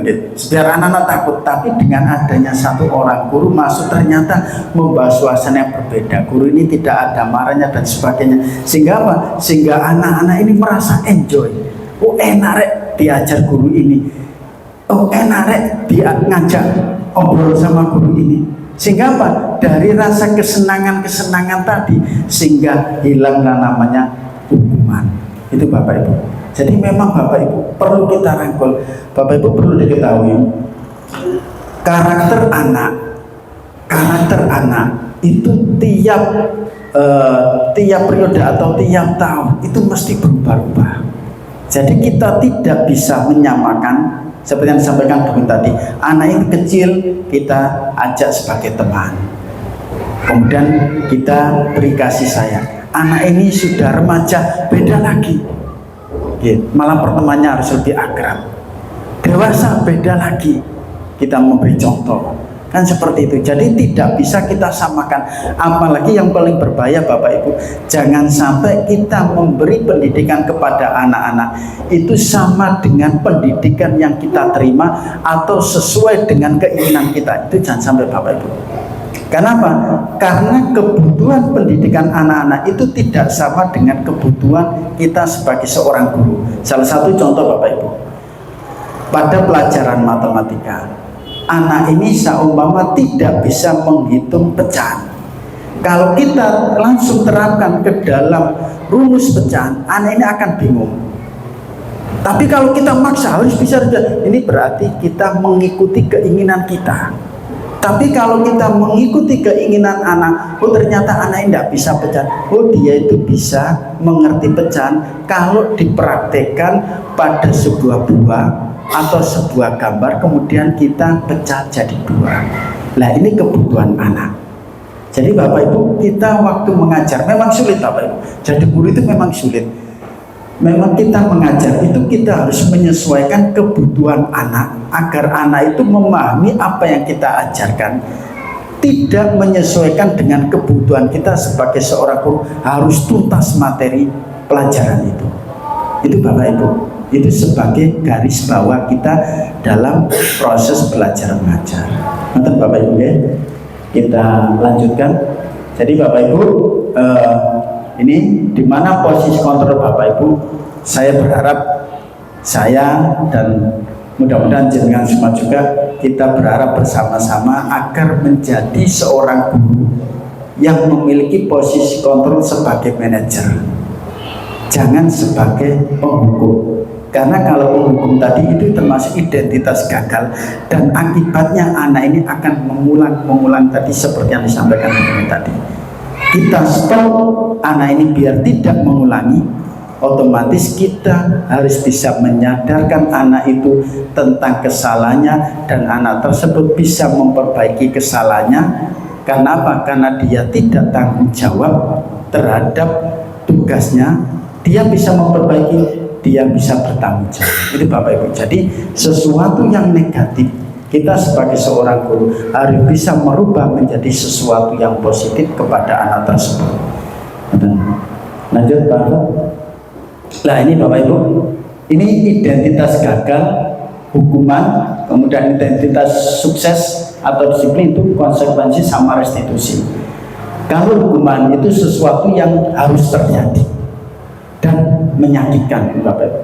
Speaker 1: Biar anak-anak takut. Tapi dengan adanya satu orang guru masuk, ternyata membawa suasana yang berbeda. Guru ini tidak ada marahnya dan sebagainya. Sehingga apa? Sehingga anak-anak ini merasa enjoy. Oh enak rek diajar guru ini. Oh enak rek dia ngajak obrol sama guru ini. Sehingga apa? Dari rasa kesenangan-kesenangan tadi, sehingga hilanglah namanya hukuman. Itu Bapak Ibu. Jadi memang Bapak Ibu perlu kita rangkul. Bapak Ibu perlu diketahui, karakter anak itu tiap periode atau tiap tahun itu mesti berubah-ubah. Jadi kita tidak bisa menyamakan. Seperti yang disampaikan Bu tadi, anak yang kecil kita ajak sebagai teman, kemudian kita beri kasih sayang. Anak ini sudah remaja, beda lagi, malah pertemanannya harus lebih akrab. Dewasa beda lagi, kita memberi contoh, kan seperti itu. Jadi tidak bisa kita samakan. Apalagi yang paling berbahaya Bapak Ibu, jangan sampai kita memberi pendidikan kepada anak-anak itu sama dengan pendidikan yang kita terima atau sesuai dengan keinginan kita. Itu jangan sampai Bapak Ibu. Kenapa? Karena kebutuhan pendidikan anak-anak itu tidak sama dengan kebutuhan kita sebagai seorang guru. Salah satu contoh Bapak Ibu, pada pelajaran matematika, anak ini seumpama tidak bisa menghitung pecahan. Kalau kita langsung terapkan ke dalam rumus pecahan, anak ini akan bingung. Tapi kalau kita maksa harus bisa, ini berarti kita mengikuti keinginan kita. Tapi kalau kita mengikuti keinginan anak, oh ternyata anak ini tidak bisa pecahan. Oh dia itu bisa mengerti pecahan kalau dipraktekkan pada sebuah buah atau sebuah gambar, kemudian kita pecah jadi dua. Nah ini kebutuhan anak. Jadi Bapak Ibu, kita waktu mengajar memang sulit Bapak Ibu. Jadi guru itu memang sulit. Memang kita mengajar itu kita harus menyesuaikan kebutuhan anak, agar anak itu memahami apa yang kita ajarkan. Tidak menyesuaikan dengan kebutuhan kita sebagai seorang guru, harus tuntas materi pelajaran itu. Itu Bapak Ibu, itu sebagai garis bawah kita dalam proses belajar mengajar. Nanti Bapak Ibu ya, kita lanjutkan. Jadi Bapak Ibu, ini di mana posisi kontrol Bapak Ibu? Saya berharap saya dan mudah-mudahan jenengan semua juga, kita berharap bersama-sama agar menjadi seorang guru yang memiliki posisi kontrol sebagai manajer. Jangan sebagai penghukum. Karena kalau penghukum tadi itu termasuk identitas gagal, dan akibatnya anak ini akan mengulang tadi seperti yang disampaikan tadi. Kita stop anak ini biar tidak mengulangi, otomatis kita harus bisa menyadarkan anak itu tentang kesalahannya, dan anak tersebut bisa memperbaiki kesalahannya. Karena apa? Karena dia tidak tanggung jawab terhadap tugasnya, dia bisa memperbaiki, dia bisa bertanggung jawab. Itu Bapak Ibu. Jadi sesuatu yang negatif, kita sebagai seorang guru harus bisa merubah menjadi sesuatu yang positif kepada anak tersebut. Lanjut Pak. Nah ini Bapak Ibu, ini identitas gagal, hukuman, kemudian identitas sukses atau disiplin, itu konsekuensi sama restitusi. Kalau hukuman itu sesuatu yang harus terjadi dan menyakitkan Bapak Ibu.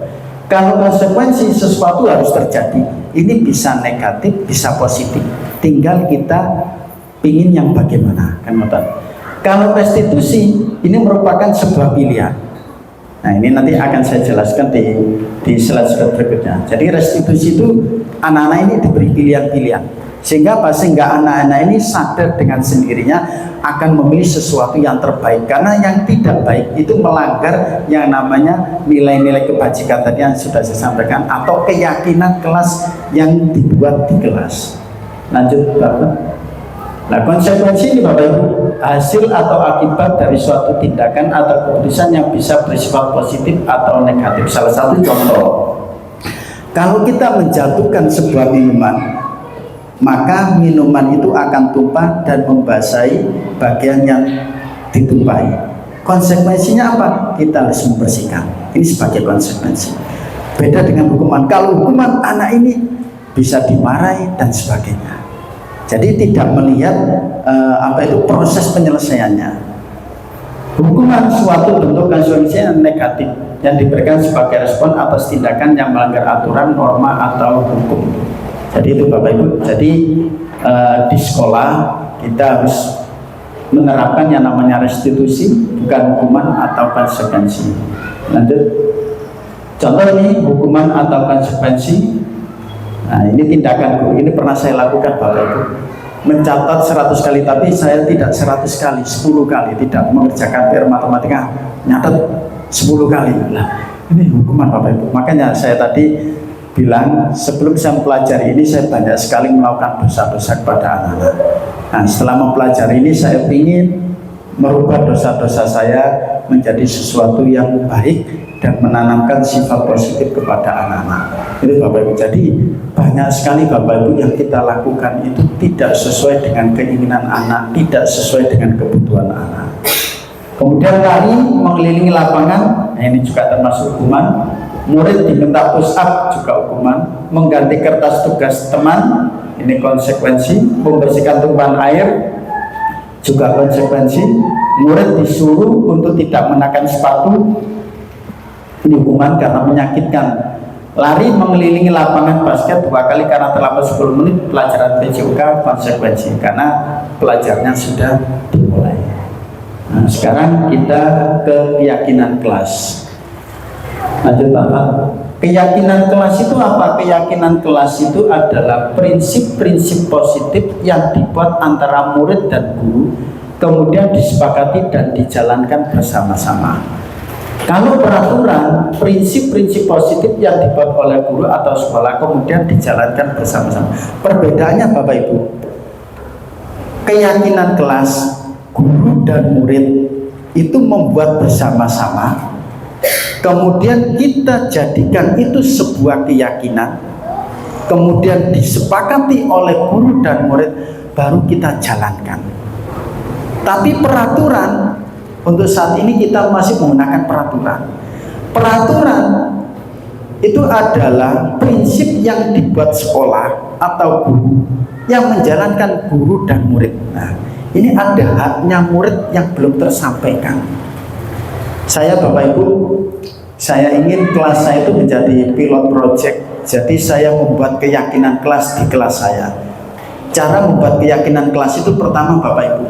Speaker 1: Kalau konsekuensi sesuatu harus terjadi, ini bisa negatif, bisa positif. Tinggal kita ingin yang bagaimana, kan Bapak. Kalau restitusi ini merupakan sebuah pilihan. Nah, ini nanti akan saya jelaskan di slide berikutnya. Jadi restitusi itu anak-anak ini diberi pilihan-pilihan. Sehingga apa? Sehingga anak-anak ini sadar dengan sendirinya akan memilih sesuatu yang terbaik. Karena yang tidak baik itu melanggar yang namanya nilai-nilai kebajikan tadi yang sudah saya sampaikan, atau keyakinan kelas yang dibuat di kelas. Lanjut Bapak. Nah, konsekuensi ini Bapak Ibu, hasil atau akibat dari suatu tindakan atau keputusan yang bisa bersifat positif atau negatif. Salah satu contoh, kalau kita menjatuhkan sebuah minuman, maka minuman itu akan tumpah dan membasahi bagian yang ditumpahi. Konsekuensinya apa? Kita harus membersihkan. Ini sebagai konsekuensi. Beda dengan hukuman. Kalau hukuman, anak ini bisa dimarahi dan sebagainya. Jadi tidak melihat proses penyelesaiannya. Hukuman suatu bentuk konsekuensi yang negatif yang diberikan sebagai respon atas tindakan yang melanggar aturan, norma atau hukum. Jadi itu Bapak Ibu. Jadi di sekolah kita harus menerapkan yang namanya restitusi, bukan hukuman atau konsekuensi. Lanjut. Contoh ini hukuman atau konsekuensi. Nah, ini tindakan guru, ini pernah saya lakukan Bapak Ibu. Mencatat 100 kali, tapi saya tidak 100 kali, 10 kali, tidak mengerjakan PR matematika, nyatat 10 kali. Nah, ini hukuman Bapak Ibu. Makanya saya tadi bilang, sebelum saya mempelajari ini, saya banyak sekali melakukan dosa-dosa kepada anak-anak. Nah, setelah mempelajari ini, saya ingin merubah dosa-dosa saya menjadi sesuatu yang baik dan menanamkan sifat positif kepada anak-anak. Itu Bapak Ibu. Jadi banyak sekali Bapak Ibu yang kita lakukan itu tidak sesuai dengan keinginan anak, tidak sesuai dengan kebutuhan anak. Kemudian lari mengelilingi lapangan, nah ini juga termasuk hukuman. Murid diminta push up juga hukuman. Mengganti kertas tugas teman, ini konsekuensi. Membersihkan tumpahan air juga konsekuensi. Murid disuruh untuk tidak mengenakan sepatu, ini hukuman karena menyakitkan. Lari mengelilingi lapangan basket 2 kali karena terlambat 10 menit, pelajaran PJOK konsekuensi karena pelajarannya sudah dimulai. Nah, sekarang kita ke keyakinan kelas. Lanjut Bapak. Keyakinan kelas itu apa? Keyakinan kelas itu adalah prinsip-prinsip positif yang dibuat antara murid dan guru, kemudian disepakati dan dijalankan bersama-sama. Kalau peraturan, prinsip-prinsip positif yang dibuat oleh guru atau sekolah kemudian dijalankan bersama-sama. Perbedaannya Bapak Ibu, keyakinan kelas, guru dan murid itu membuat bersama-sama, kemudian kita jadikan itu sebuah keyakinan, kemudian disepakati oleh guru dan murid, baru kita jalankan. Tapi peraturan, untuk saat ini kita masih menggunakan peraturan. Peraturan itu adalah prinsip yang dibuat sekolah atau guru yang menjalankan guru dan murid. Nah, ini ada haknya murid yang belum tersampaikan. Saya Bapak Ibu, saya ingin kelas saya itu menjadi pilot project. Jadi saya membuat keyakinan kelas di kelas saya. Cara membuat keyakinan kelas itu pertama Bapak Ibu,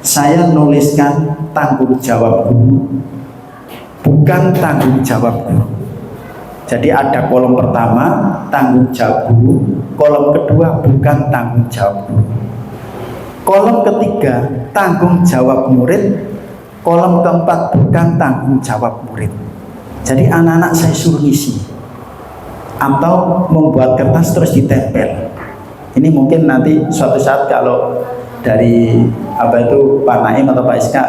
Speaker 1: saya nuliskan tanggung jawab guru, bukan tanggung jawab guru. Jadi ada kolom pertama tanggung jawab guru, kolom kedua bukan tanggung jawab guru, kolom ketiga tanggung jawab murid, kolom keempat bukan tanggung jawab murid. Jadi anak-anak saya suruh ngisi atau membuat kertas terus ditempel. Ini mungkin nanti suatu saat kalau dari Pak Naim atau Pak Iska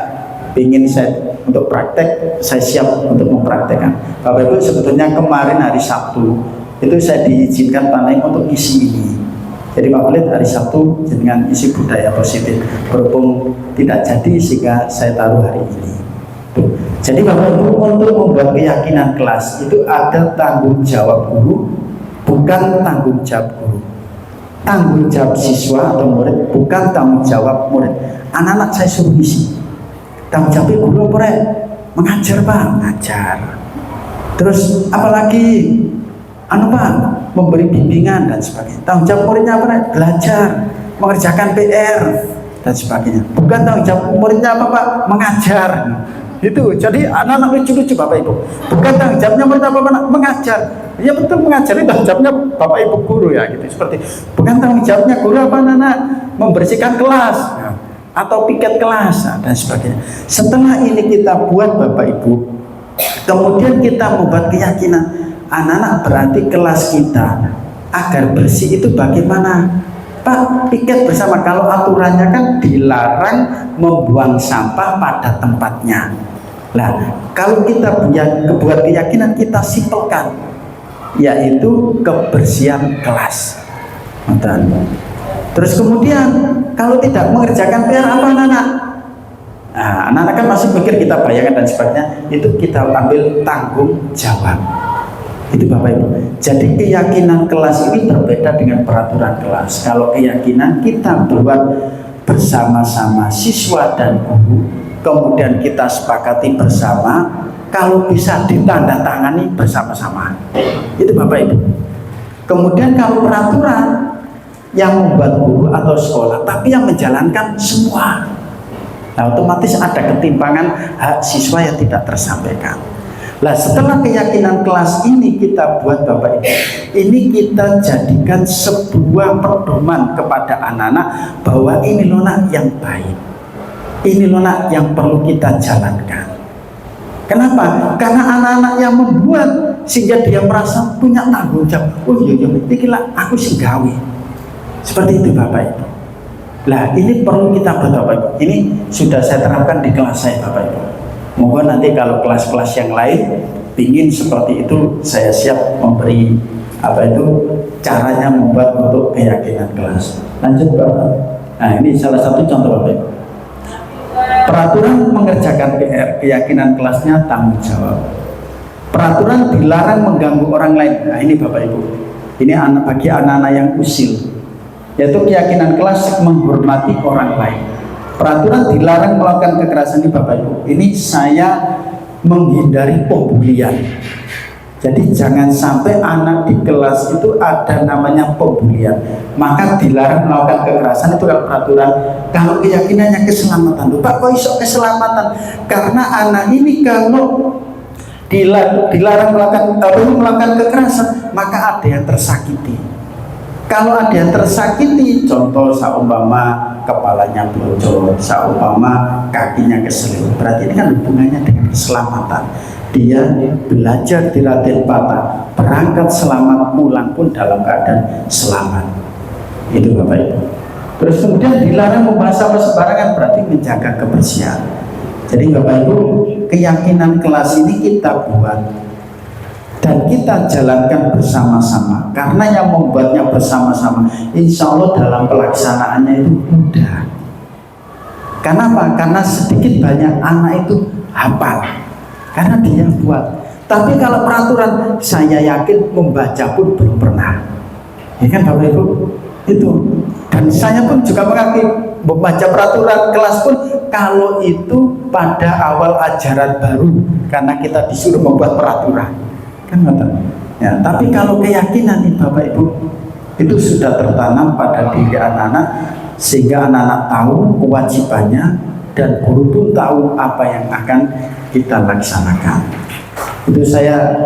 Speaker 1: ingin saya untuk praktek, saya siap untuk mempraktekkan. Bapak Ibu, sebetulnya kemarin hari Sabtu itu saya diizinkan Pak Naim untuk isi ini. Jadi Pak Khalid hari Sabtu dengan isi budaya positif, berhubung tidak jadi sehingga saya taruh hari ini. Jadi Bapak Ibu, untuk membuat keyakinan kelas itu ada tanggung jawab guru, bukan tanggung jawab guru. Tanggung jawab siswa atau murid, bukan tanggung jawab murid. Anak-anak saya suruh isi. Tanggung jawab guru apa? Mengajar Pak, mengajar. Terus apalagi? Pak, memberi bimbingan dan sebagainya. Tanggung jawab muridnya apa? Belajar, mengerjakan PR dan sebagainya. Bukan tanggung jawab muridnya apa Pak? Mengajar. Itu jadi anak-anak lucu-lucu Bapak Ibu. Bukan tanggung jawabnya mereka mengajar. Ya betul, mengajar itu tanggung jawabnya Bapak Ibu guru ya gitu. Seperti bukan tanggung jawabnya guru apa anak membersihkan kelas ya, atau piket kelas dan sebagainya. Setelah ini kita buat Bapak Ibu, kemudian kita membuat keyakinan anak-anak berarti kelas kita agar bersih itu bagaimana? Pak, piket bersama. Kalau aturannya kan dilarang membuang sampah pada tempatnya. Nah, kalau kita buat keyakinan kita simpelkan, yaitu kebersihan kelas. Terus kemudian kalau tidak mengerjakan PR apa anak-anak? Nah, anak-anak kan masih pikir kita bayangkan dan sebagainya, itu kita ambil tanggung jawab. Itu Bapak Ibu. Jadi keyakinan kelas ini berbeda dengan peraturan kelas. Kalau keyakinan kita buat bersama-sama siswa dan guru, kemudian kita sepakati bersama, kalau bisa ditandatangani bersama-sama. Itu Bapak Ibu. Kemudian kalau peraturan yang membuat guru atau sekolah, tapi yang menjalankan semua. Nah, otomatis ada ketimpangan hak siswa yang tidak tersampaikan. Nah, setelah keyakinan kelas ini kita buat Bapak Ibu, ini kita jadikan sebuah pedoman kepada anak-anak bahwa ini loh nak yang baik, ini loh nak yang perlu kita jalankan. Kenapa? Karena anak-anak yang membuat sehingga dia merasa punya tanggung jawab. Oh iya, pikirlah aku sih gawe. Seperti itu Bapak Ibu. Nah, ini perlu kita buat Bapak Ibu. Ini sudah saya terapkan di kelas saya Bapak Ibu. Moga nanti kalau kelas-kelas yang lain ingin seperti itu, saya siap memberi caranya membuat untuk keyakinan kelas. Lanjut Bapak. Nah, ini salah satu contoh Bapak Ibu. Peraturan mengerjakan PR, keyakinan kelasnya tanggung jawab. Peraturan dilarang mengganggu orang lain. Nah, ini Bapak Ibu. Ini bagi anak-anak yang usil, yaitu keyakinan kelas menghormati orang lain. Peraturan dilarang melakukan kekerasan ini Bapak Ibu. Ini saya menghindari pembulian. Jadi jangan sampai anak di kelas itu ada namanya pembulian. Maka dilarang melakukan kekerasan itu kalau peraturan. Kalau keyakinannya keselamatan, Pak kok iso keselamatan? Karena anak ini kalau dilarang melakukan kekerasan, maka ada yang tersakiti. Kalau ada yang tersakiti, contoh saumpama kepalanya bocor, saumpama kakinya keselip, berarti ini kan hubungannya dengan keselamatan. Dia belajar di Raden Patah, berangkat selamat, pulang pun dalam keadaan selamat. Itu Bapak Ibu. Terus kemudian dilarang membahas apa sembarangan, berarti menjaga kebersihan. Jadi Bapak Ibu, keyakinan kelas ini kita buat dan kita jalankan bersama-sama, karena yang membuatnya bersama-sama insya Allah dalam pelaksanaannya itu mudah. Kenapa? Karena sedikit banyak anak itu hafal, karena dia buat. Tapi kalau peraturan, saya yakin membaca pun belum pernah, ya kan Bapak Ibu? Itu. Dan saya pun juga mengakui membaca peraturan kelas pun kalau itu pada awal ajaran baru, karena kita disuruh membuat peraturan. Kan ya, tapi kalau keyakinan nih Bapak Ibu itu sudah tertanam pada diri anak-anak, sehingga anak-anak tahu kewajibannya dan guru pun tahu apa yang akan kita laksanakan. Itu saya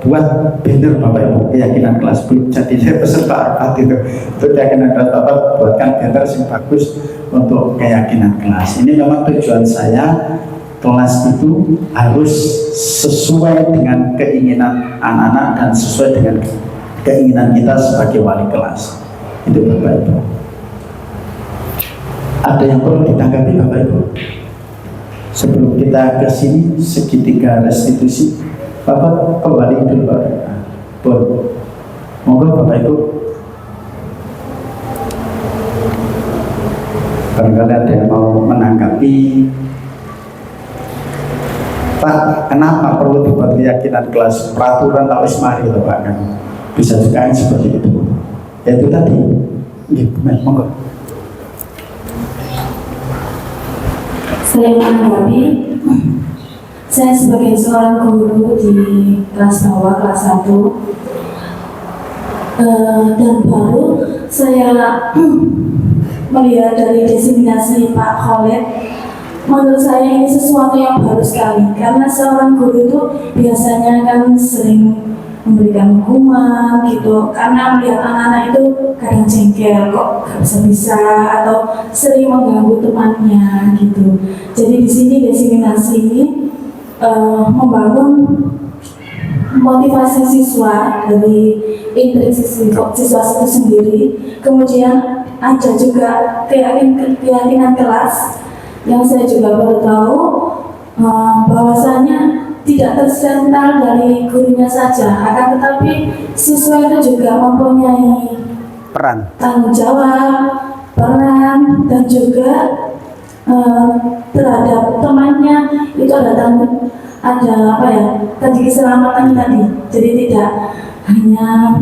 Speaker 1: buat banner Bapak Ibu keyakinan kelas belum jadi, saya pesan Pak Arfat itu keyakinan kelas Bapak buatkan banner yang bagus untuk keyakinan kelas. Ini memang tujuan saya. Kelas itu harus sesuai dengan keinginan anak-anak dan sesuai dengan keinginan kita sebagai wali kelas. Itu Bapak Ibu. Ada yang perlu ditanggapi Bapak Ibu? Sebelum kita ke sini segitiga restitusi, Bapak kembali dulu Pak. Boleh. Monggo Bapak Ibu. Barangkali ada yang mau menanggapi. Pak, kenapa perlu dibuat keyakinan kelas peraturan tak wis mari to Pak kan? Bisa juga seperti itu. Ya itu tadi. Nggih, monggo.
Speaker 3: Saya menanggapi, saya sebagai seorang guru di kelas bawah, kelas 1, dan baru saya melihat dari diseminasi Pak Khalid menurut saya ini sesuatu yang baru sekali, karena seorang guru itu biasanya kan sering memberikan hukuman gitu, karena melihat anak-anak itu kadang jengkel kok gak bisa-bisa atau sering mengganggu temannya gitu. Jadi di sini Desiminasi membangun motivasi siswa dari intrinsik siswa itu sendiri, kemudian ada juga keyakinan kelas yang saya juga baru tahu bahwasanya tidak tersental dari gurunya saja, akan tetapi siswa itu juga mempunyai
Speaker 1: Peran.
Speaker 3: tanggung jawab, peran, dan juga terhadap temannya itu ada apa ya, tadi keselamatan tadi. Jadi tidak hanya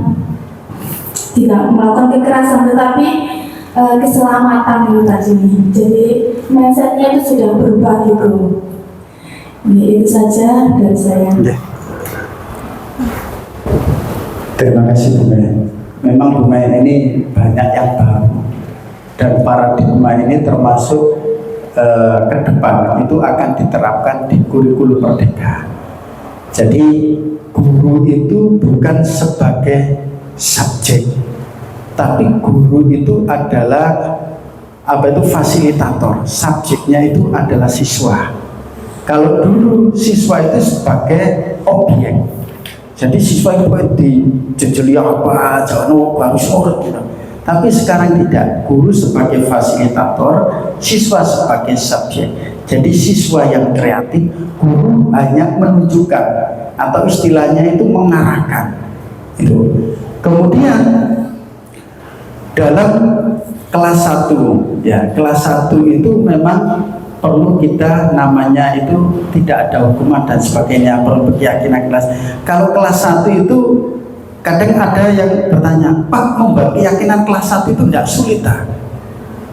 Speaker 3: tidak melakukan kekerasan, tetapi keselamatan itu tadi. Jadi mindsetnya itu sudah berubah gitu. Ya, itu saja dari saya.
Speaker 1: Ya. Terima kasih Bu Maya. Memang Bu Maya ini banyak yang baru, dan paradigma ini termasuk ke depan itu akan diterapkan di kurikulum Merdeka. Jadi guru itu bukan sebagai subjek, tapi guru itu adalah fasilitator. Subjeknya itu adalah siswa. Kalau dulu siswa itu sebagai objek, jadi siswa itu dijejeli apa, jangan harus nurut gitu. Tapi sekarang tidak, guru sebagai fasilitator, siswa sebagai subjek. Jadi siswa yang kreatif, guru hanya menunjukkan atau istilahnya itu mengarahkan. Itu. Kemudian dalam kelas 1, ya kelas 1 itu memang perlu kita namanya itu tidak ada hukuman dan sebagainya, perlu keyakinan kelas. Kalau kelas 1 itu kadang ada yang bertanya, Pak, membuat keyakinan kelas 1 itu tidak sulit tak?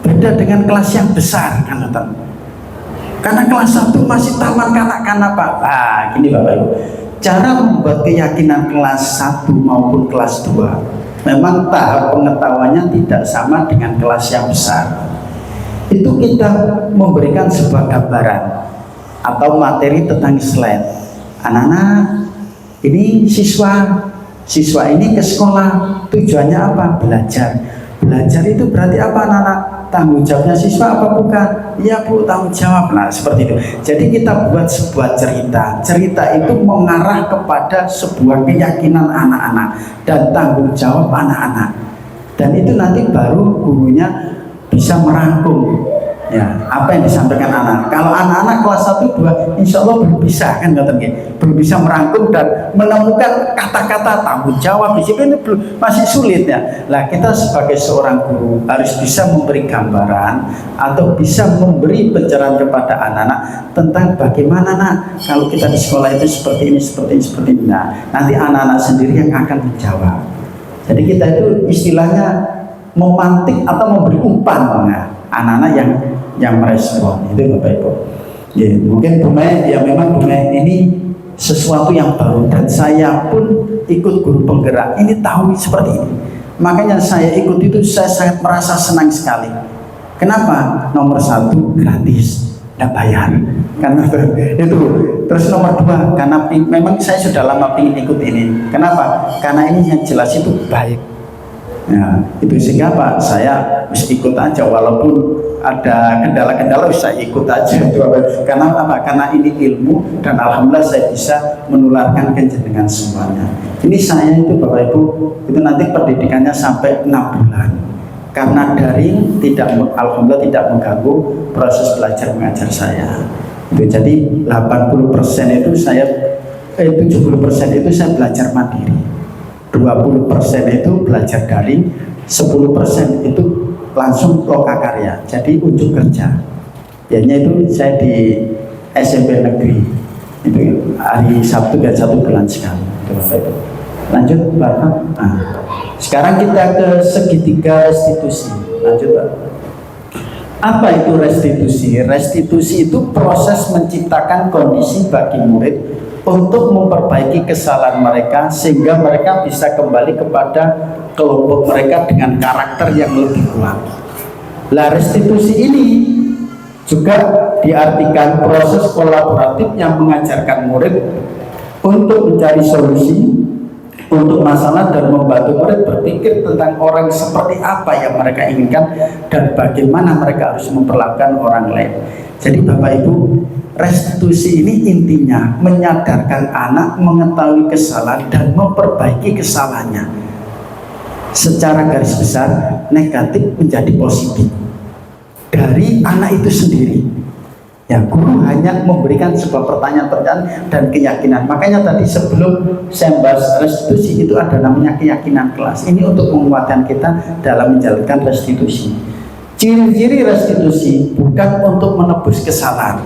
Speaker 1: Beda dengan kelas yang besar kan? Karena kelas 1 masih taman kanak-kanak Pak. Nah gini Bapak Ibu, cara membuat keyakinan kelas 1 maupun kelas 2 memang tahap pengetahuannya tidak sama dengan kelas yang besar. Itu kita memberikan sebuah gambaran atau materi tentang slide. Anak-anak, ini siswa ini ke sekolah, tujuannya apa? Belajar. Belajar itu berarti apa anak-anak? Tanggung jawabnya siswa apa bukan? Iya Bu, tanggung jawab. Nah seperti itu. Jadi kita buat sebuah cerita. Cerita itu mengarah kepada sebuah keyakinan anak-anak dan tanggung jawab anak-anak. Dan itu nanti baru gurunya bisa merangkum ya apa yang disampaikan anak. Kalau anak-anak kelas 1, 2 insya Allah belum bisa kan, belum bisa merangkum dan menemukan kata-kata tanggung jawab di situ, ini masih sulit ya. Lah kita sebagai seorang guru harus bisa memberi gambaran atau bisa memberi pencerahan kepada anak-anak tentang bagaimana nak kalau kita di sekolah itu seperti ini. Nah nanti anak-anak sendiri yang akan menjawab. Jadi kita itu istilahnya memantik atau memberi umpan anak-anak yang merespon. Itu Bapak Ibu. Ya, mungkin Bu Maya, ya memang Bu Maya ini sesuatu yang baru, dan saya pun ikut guru penggerak ini tahu seperti ini. Makanya saya ikut itu, saya sangat merasa senang sekali. Kenapa? Nomor 1 gratis, tidak bayar. Karena itu. Terus nomor 2, karena memang saya sudah lama ingin ikut ini. Kenapa? Karena ini yang jelas itu baik. Ya, itu sehingga Pak, saya bisa ikut aja walaupun ada kendala-kendala, bisa ikut aja. Karena apa? Karena ini ilmu, dan alhamdulillah saya bisa menularkan ke jenengan semuanya. Ini saya itu Bapak Ibu, itu nanti pendidikannya sampai 6 bulan. Karena daring alhamdulillah tidak mengganggu proses belajar mengajar saya. Itu jadi 80% itu 70% itu saya belajar mandiri. 20% itu belajar daring, 10% itu langsung lokakarya, jadi unjuk kerja. Biasanya itu saya di SMP negeri, itu hari Sabtu dan 1 bulan sekali. Lanjut Bapak. Nah, sekarang kita ke segitiga restitusi. Lanjut Pak. Apa itu restitusi? Restitusi itu proses menciptakan kondisi bagi murid untuk memperbaiki kesalahan mereka sehingga mereka bisa kembali kepada kelompok mereka dengan karakter yang lebih kuat. Lah restitusi ini Juga diartikan proses kolaboratif yang mengajarkan murid untuk mencari solusi untuk masalah dan membantu murid berpikir tentang orang seperti apa yang mereka inginkan dan bagaimana mereka harus memperlakukan orang lain. Jadi Bapak Ibu, restitusi ini intinya menyadarkan anak mengetahui kesalahan dan memperbaiki kesalahannya. Secara garis besar, negatif menjadi positif dari anak itu sendiri. Ya, guru hanya memberikan sebuah pertanyaan-pertanyaan dan keyakinan. Makanya tadi sebelum saya bahas restitusi itu ada namanya keyakinan kelas. Ini untuk menguatkan kita dalam menjalankan restitusi. Ciri-ciri restitusi bukan untuk menebus kesalahan,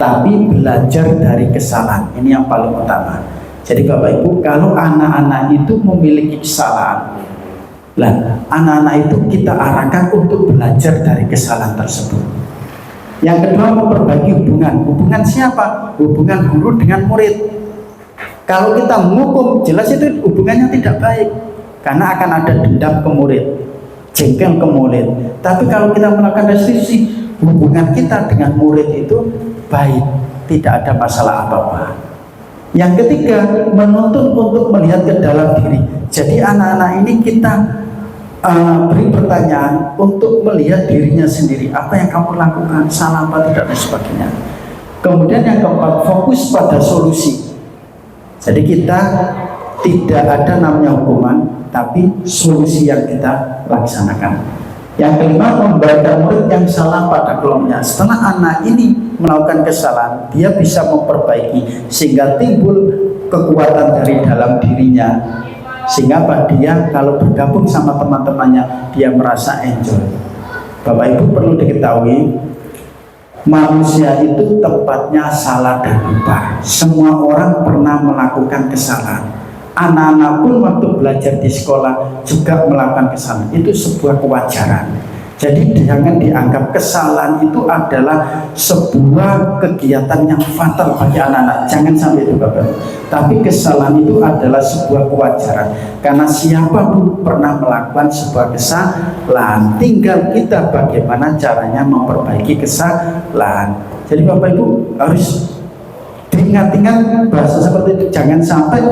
Speaker 1: tapi belajar dari kesalahan. Ini yang paling utama. Jadi Bapak Ibu, kalau anak-anak itu memiliki kesalahan, anak-anak itu kita arahkan untuk belajar dari kesalahan tersebut. Yang kedua, memperbaiki hubungan. Hubungan siapa? Hubungan guru dengan murid. Kalau kita menghukum, jelas itu hubungannya tidak baik, karena akan ada dendam ke murid, jengkel ke murid. Tapi kalau kita melakukan restitusi, hubungan kita dengan murid itu baik, tidak ada masalah apa-apa. Yang ketiga, menuntun untuk melihat ke dalam diri. Jadi anak-anak ini kita beri pertanyaan untuk melihat dirinya sendiri, apa yang kamu lakukan, salah apa tidak, dan sebagainya. Kemudian yang keempat, fokus pada solusi. Jadi kita tidak ada namanya hukuman, tapi solusi yang kita laksanakan. Yang kelima, membiarkan murid yang salah pada kelompoknya. Setelah anak ini melakukan kesalahan, dia bisa memperbaiki sehingga timbul kekuatan dari dalam dirinya. Sehingga dia kalau bergabung sama teman-temannya, dia merasa enjoy. Bapak Ibu perlu diketahui, manusia itu tempatnya salah dan lupa. Semua orang pernah melakukan kesalahan. Anak-anak pun waktu belajar di sekolah juga melakukan kesalahan. Itu sebuah kewajaran. Jadi jangan dianggap kesalahan itu adalah sebuah kegiatan yang fatal bagi anak-anak. Jangan sampai itu Bapak. Tapi kesalahan itu adalah sebuah kewajaran. Karena siapapun pernah melakukan sebuah kesalahan. Tinggal kita bagaimana caranya memperbaiki kesalahan. Jadi Bapak Ibu harus diingat-ingat bahasa seperti itu. Jangan sampai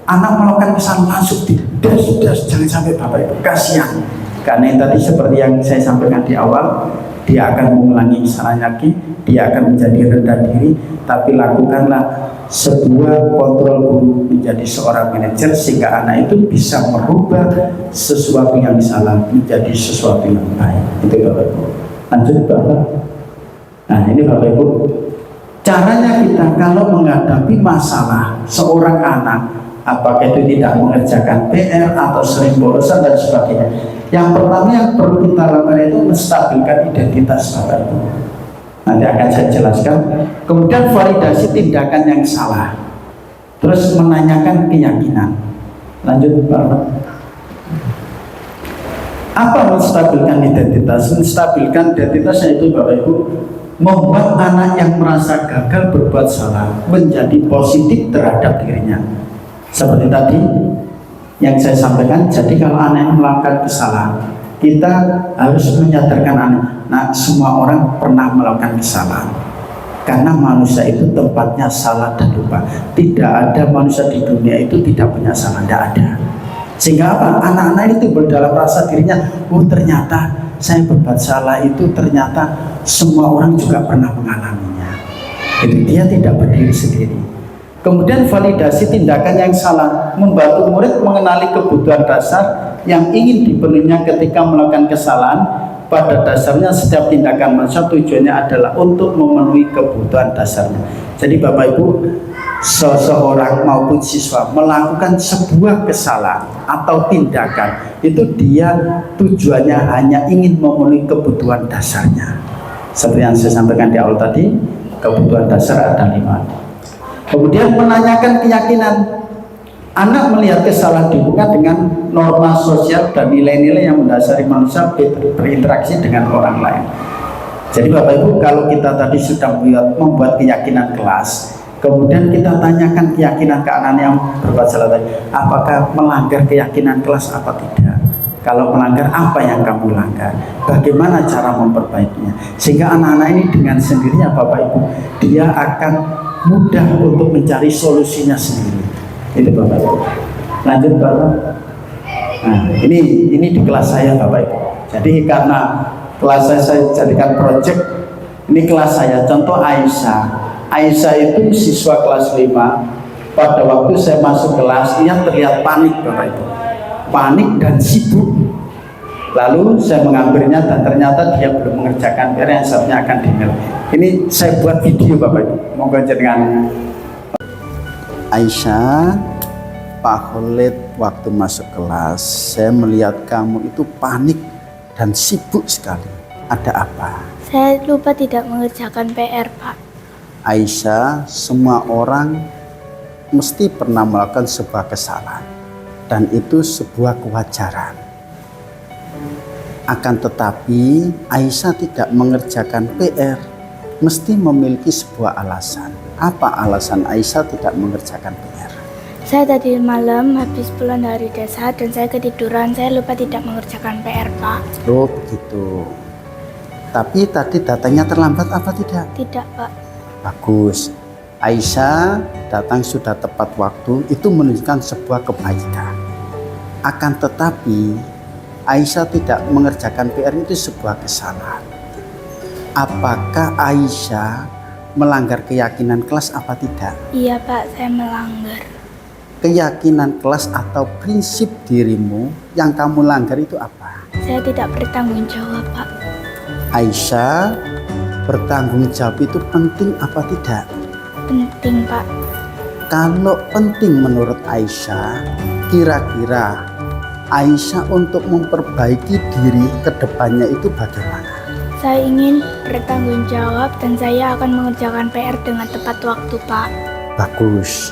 Speaker 1: anak melakukan kesalahan langsung didas. Jangan sampai Bapak Ibu, kasihan. Karena yang tadi seperti yang saya sampaikan di awal, dia akan mengulangi kesalahan lagi, dia akan menjadi rendah diri. Tapi lakukanlah sebuah kontrol guru menjadi seorang manajer, sehingga anak itu bisa merubah sesuatu yang salah menjadi sesuatu yang baik. Itu Bapak Ibu. Lanjut Bapak. Nah ini Bapak Ibu, caranya kita kalau menghadapi masalah seorang anak, apakah itu tidak mengerjakan PR atau sering borosan dan sebagainya. Yang pertama yang perlu kita lakukan itu menstabilkan identitas Bapak Ibu. Nanti akan saya jelaskan. Kemudian validasi tindakan yang salah. Terus menanyakan keyakinan. Lanjut Bapak. Apa menstabilkan identitas? Menstabilkan identitas itu Bapak Ibu, membuat anak yang merasa gagal berbuat salah menjadi positif terhadap dirinya. Seperti tadi yang saya sampaikan, jadi kalau anak melakukan kesalahan, kita harus menyadarkan anak. Nah, semua orang pernah melakukan kesalahan. Karena manusia itu tempatnya salah dan lupa. Tidak ada manusia di dunia itu tidak punya salah, tidak ada. Sehingga apa? Anak-anak ini timbul dalam rasa dirinya, oh ternyata saya berbuat salah itu ternyata semua orang juga pernah mengalaminya. Jadi dia tidak berdiri sendiri. Kemudian validasi tindakan yang salah, membantu murid mengenali kebutuhan dasar yang ingin dipenuhinya ketika melakukan kesalahan. Pada dasarnya setiap tindakan manusia tujuannya adalah untuk memenuhi kebutuhan dasarnya. Jadi Bapak Ibu, seseorang maupun siswa melakukan sebuah kesalahan atau tindakan, itu dia tujuannya hanya ingin memenuhi kebutuhan dasarnya. Seperti yang saya sampaikan di awal tadi, kebutuhan dasar ada 5. Kemudian menanyakan keyakinan. Anak melihat kesalahan dihubungkan dengan norma sosial dan nilai-nilai yang mendasari manusia berinteraksi dengan orang lain. Jadi Bapak Ibu, kalau kita tadi sudah membuat keyakinan kelas, kemudian kita tanyakan keyakinan ke anak yang berbuat salah tadi, apakah melanggar keyakinan kelas apa tidak? Kalau melanggar, apa yang kamu langgar? Bagaimana cara memperbaikinya? Sehingga anak-anak ini dengan sendirinya Bapak Ibu, dia akan mudah untuk mencari solusinya sendiri. Itu Bapak Ibu. Lanjut Bapak. Nah, ini di kelas saya Bapak Ibu. Jadi karena kelas saya jadikan project, ini kelas saya. Contoh Aisyah. Aisyah itu siswa kelas 5. Pada waktu saya masuk kelas, ia terlihat panik Bapak Ibu. Panik dan sibuk. Lalu saya mengambilnya dan ternyata dia belum mengerjakan PR yang seharusnya akan dinilai. Ini saya buat video Bapak Ibu. Monggo jenengan. Aisyah, Pak Khalid waktu masuk kelas, saya melihat kamu itu panik dan sibuk sekali. Ada apa?
Speaker 4: Saya lupa tidak mengerjakan PR, Pak.
Speaker 1: Aisyah, semua orang mesti pernah melakukan sebuah kesalahan dan itu sebuah kewajaran. Akan tetapi Aisyah tidak mengerjakan PR mesti memiliki sebuah alasan. Apa alasan Aisyah tidak mengerjakan PR?
Speaker 4: Saya tadi malam habis pulang dari desa dan saya ketiduran. Saya lupa tidak mengerjakan PR, Pak.
Speaker 1: Oh begitu. Tapi tadi datangnya terlambat apa tidak?
Speaker 4: Tidak, Pak.
Speaker 1: Bagus. Aisyah datang sudah tepat waktu, itu menunjukkan sebuah kebaikan. Akan tetapi Aisyah tidak mengerjakan PR itu sebuah kesalahan. Apakah Aisyah melanggar keyakinan kelas apa tidak?
Speaker 4: Iya, Pak, saya melanggar.
Speaker 1: Keyakinan kelas atau prinsip dirimu yang kamu langgar itu apa?
Speaker 4: Saya tidak bertanggung jawab, Pak.
Speaker 1: Aisyah, bertanggung jawab itu penting apa tidak?
Speaker 4: Penting, Pak.
Speaker 1: Kalau penting menurut Aisyah, kira-kira Aisyah untuk memperbaiki diri ke depannya itu bagaimana?
Speaker 4: Saya ingin bertanggung jawab dan saya akan mengerjakan PR dengan tepat waktu, Pak.
Speaker 1: Bagus.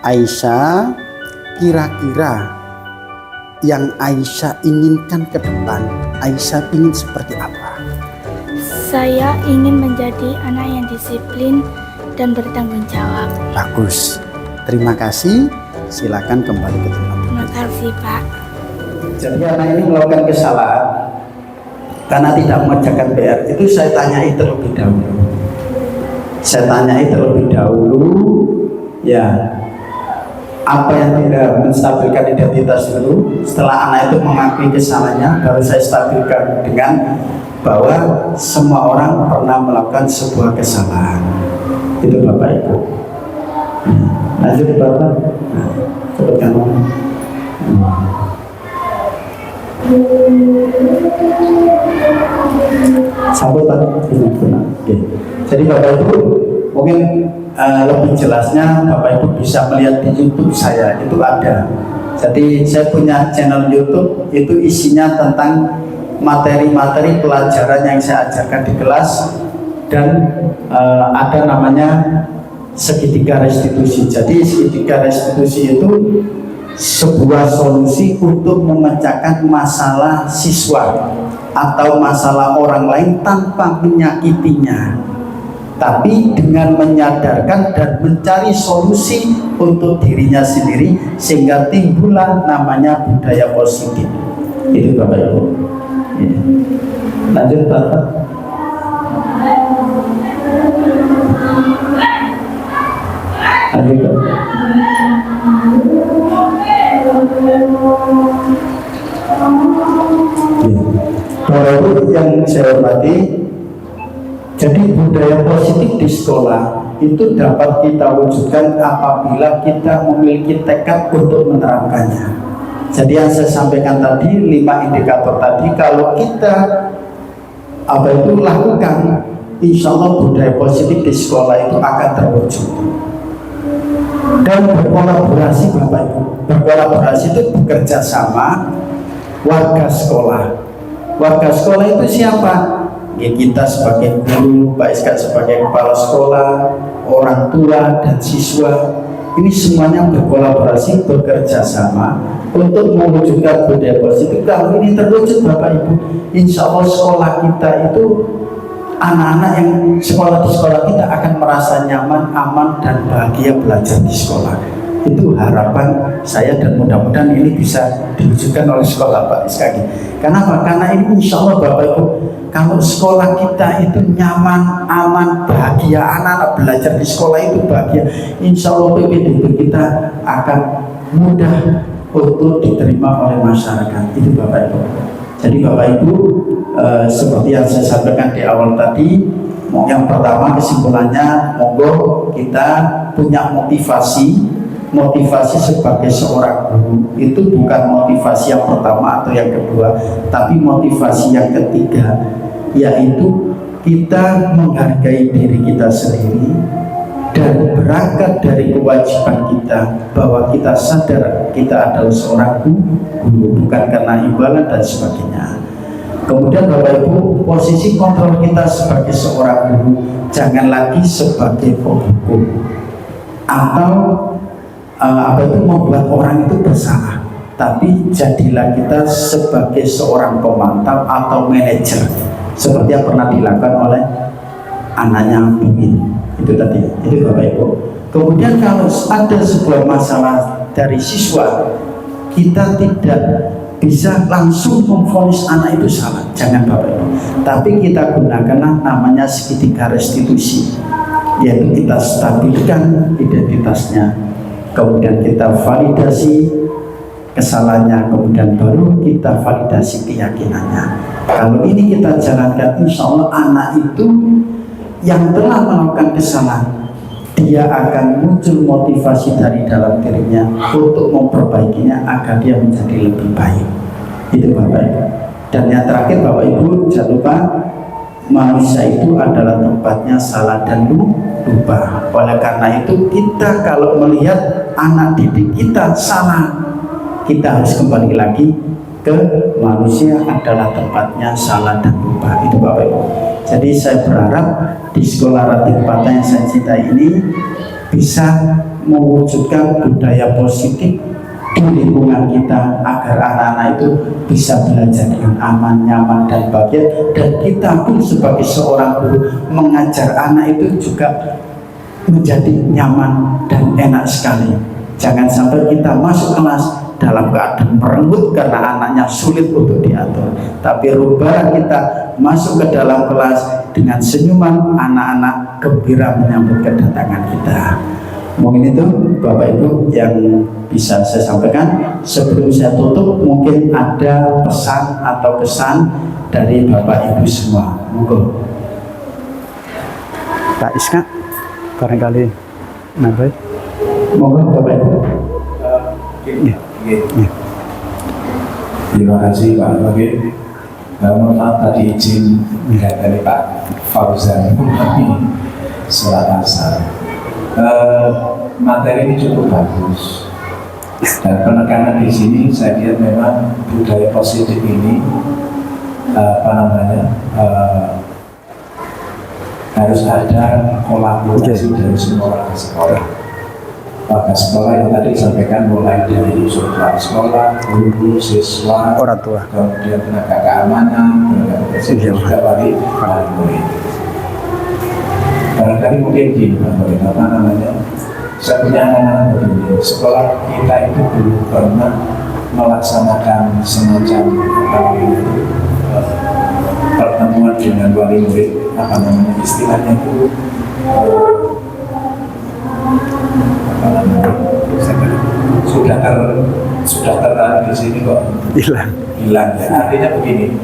Speaker 1: Aisyah, kira-kira yang Aisyah inginkan ke depan, Aisyah ingin seperti apa?
Speaker 4: Saya ingin menjadi anak yang disiplin dan bertanggung jawab.
Speaker 1: Bagus. Terima kasih. Silakan kembali ke tempat.
Speaker 4: Terima kasih, Pak.
Speaker 1: Jadi anak ini melakukan kesalahan karena tidak mengerjakan PR. Itu saya tanyai terlebih dahulu. Ya, apa yang tidak menstabilkan identitas dulu. Setelah anak itu mengakui kesalahannya, baru saya stabilkan dengan bahwa semua orang pernah melakukan sebuah kesalahan. Itu Bapak Ibu. Lanjut Bapak. Sebutkan. Sambut Pak. Jadi Bapak Ibu mungkin lebih jelasnya Bapak Ibu bisa melihat di YouTube saya, itu ada. Jadi saya punya channel YouTube, itu isinya tentang materi-materi pelajaran yang saya ajarkan di kelas, dan ada namanya segitiga restitusi. Jadi segitiga restitusi itu sebuah solusi untuk memecahkan masalah siswa atau masalah orang lain tanpa menyakitinya, tapi dengan menyadarkan dan mencari solusi untuk dirinya sendiri, sehingga timbullah namanya budaya positif. Itu Bapak Ibu. Ya. Lanjut Bapak. Lanjut Bapak. Bapak Ibu yang saya hormati, jadi budaya positif di sekolah itu dapat kita wujudkan apabila kita memiliki tekad untuk menerapkannya. Jadi yang saya sampaikan tadi, 5 indikator tadi, kalau kita lakukan, insya Allah budaya positif di sekolah itu akan terwujud. Dan berkolaborasi Bapak Ibu, berkolaborasi itu bekerja sama warga sekolah. Warga sekolah itu siapa? Ya, kita sebagai guru, Pak Iska sebagai kepala sekolah, orang tua dan siswa, ini semuanya berkolaborasi, bekerja sama untuk mewujudkan budaya positif. Kalau ini terwujud Bapak Ibu, insya Allah sekolah kita itu, anak-anak yang sekolah di sekolah kita akan merasa nyaman, aman dan bahagia belajar di sekolah. Itu harapan saya dan mudah-mudahan ini bisa diwujudkan oleh sekolah Pak Iskaki. Kenapa? Karena ini insya Allah Bapak Ibu, kalau sekolah kita itu nyaman, aman, bahagia, anak-anak belajar di sekolah itu bahagia, insya Allah PPDB kita akan mudah untuk diterima oleh masyarakat. Itu Bapak Ibu. Jadi Bapak Ibu, seperti yang saya sampaikan di awal tadi, yang pertama kesimpulannya, monggo kita punya motivasi sebagai seorang guru itu bukan motivasi yang pertama atau yang kedua, tapi motivasi yang ketiga, yaitu kita menghargai diri kita sendiri dan berangkat dari kewajiban kita bahwa kita sadar kita adalah seorang guru, bukan karena imbalan dan sebagainya. Kemudian Bapak Ibu, posisi kontrol kita sebagai seorang guru jangan lagi sebagai penghukum atau membuat orang itu bersalah, tapi jadilah kita sebagai seorang pemantau atau manajer seperti yang pernah dilakukan oleh anaknya Bimin. Itu tadi, itu Bapak Ibu. Kemudian kalau ada sebuah masalah dari siswa, kita tidak bisa langsung memvonis anak itu salah, jangan Bapak Ibu, tapi kita gunakanlah namanya segitiga restitusi, yaitu kita stabilkan identitasnya, kemudian kita validasi kesalahannya, kemudian baru kita validasi keyakinannya. Kalau ini kita jalankan, insya Allah anak itu yang telah melakukan kesalahan, dia akan muncul motivasi dari dalam dirinya untuk memperbaikinya agar dia menjadi lebih baik. Itu Bapak Ibu. Dan yang terakhir Bapak Ibu, jangan lupa manusia itu adalah tempatnya salah dan lupa. Oleh karena itu kita kalau melihat anak didik kita salah, kita harus kembali lagi ke manusia adalah tempatnya salah dan lupa. Itu Bapak Ibu. Jadi saya berharap di sekolah Raden Patah yang saya cintai ini bisa mewujudkan budaya positif di lingkungan kita agar anak-anak itu bisa belajar dengan aman, nyaman, dan bahagia. Dan kita pun sebagai seorang guru mengajar anak itu juga menjadi nyaman dan enak sekali. Jangan sampai kita masuk kelas dalam keadaan merenggut karena anaknya sulit untuk diatur, tapi rubah kita masuk ke dalam kelas dengan senyuman, anak-anak gembira menyambut kedatangan kita. Mungkin itu Bapak Ibu yang bisa saya sampaikan. Sebelum saya tutup, mungkin ada pesan atau kesan dari Bapak Ibu semua. Monggo Pak Iska, barangkali nanti. Monggo Bapak Ibu.
Speaker 5: Terima kasih Pak Wagil. Mohon maaf tadi izin dari Pak Fauzan surat asal. Materi ini cukup bagus dan penekanan di sini saya lihat memang budaya positif ini harus ada kolaborasi dari semua orang sekolah. Maka sekolah yang tadi disampaikan mulai dari unsur sekolah, guru, siswa,
Speaker 1: orang tua,
Speaker 5: kemudian tenaga keamanan, tenaga kesehatan, juga wali murid. Barangkali mungkin gini Pak, saya punya anak-anak begini, sekolah kita itu belum pernah melaksanakan semacam pertemuan dengan wali murid, istilahnya itu sudah terlalu di sini kok hilang ya. Artinya begini,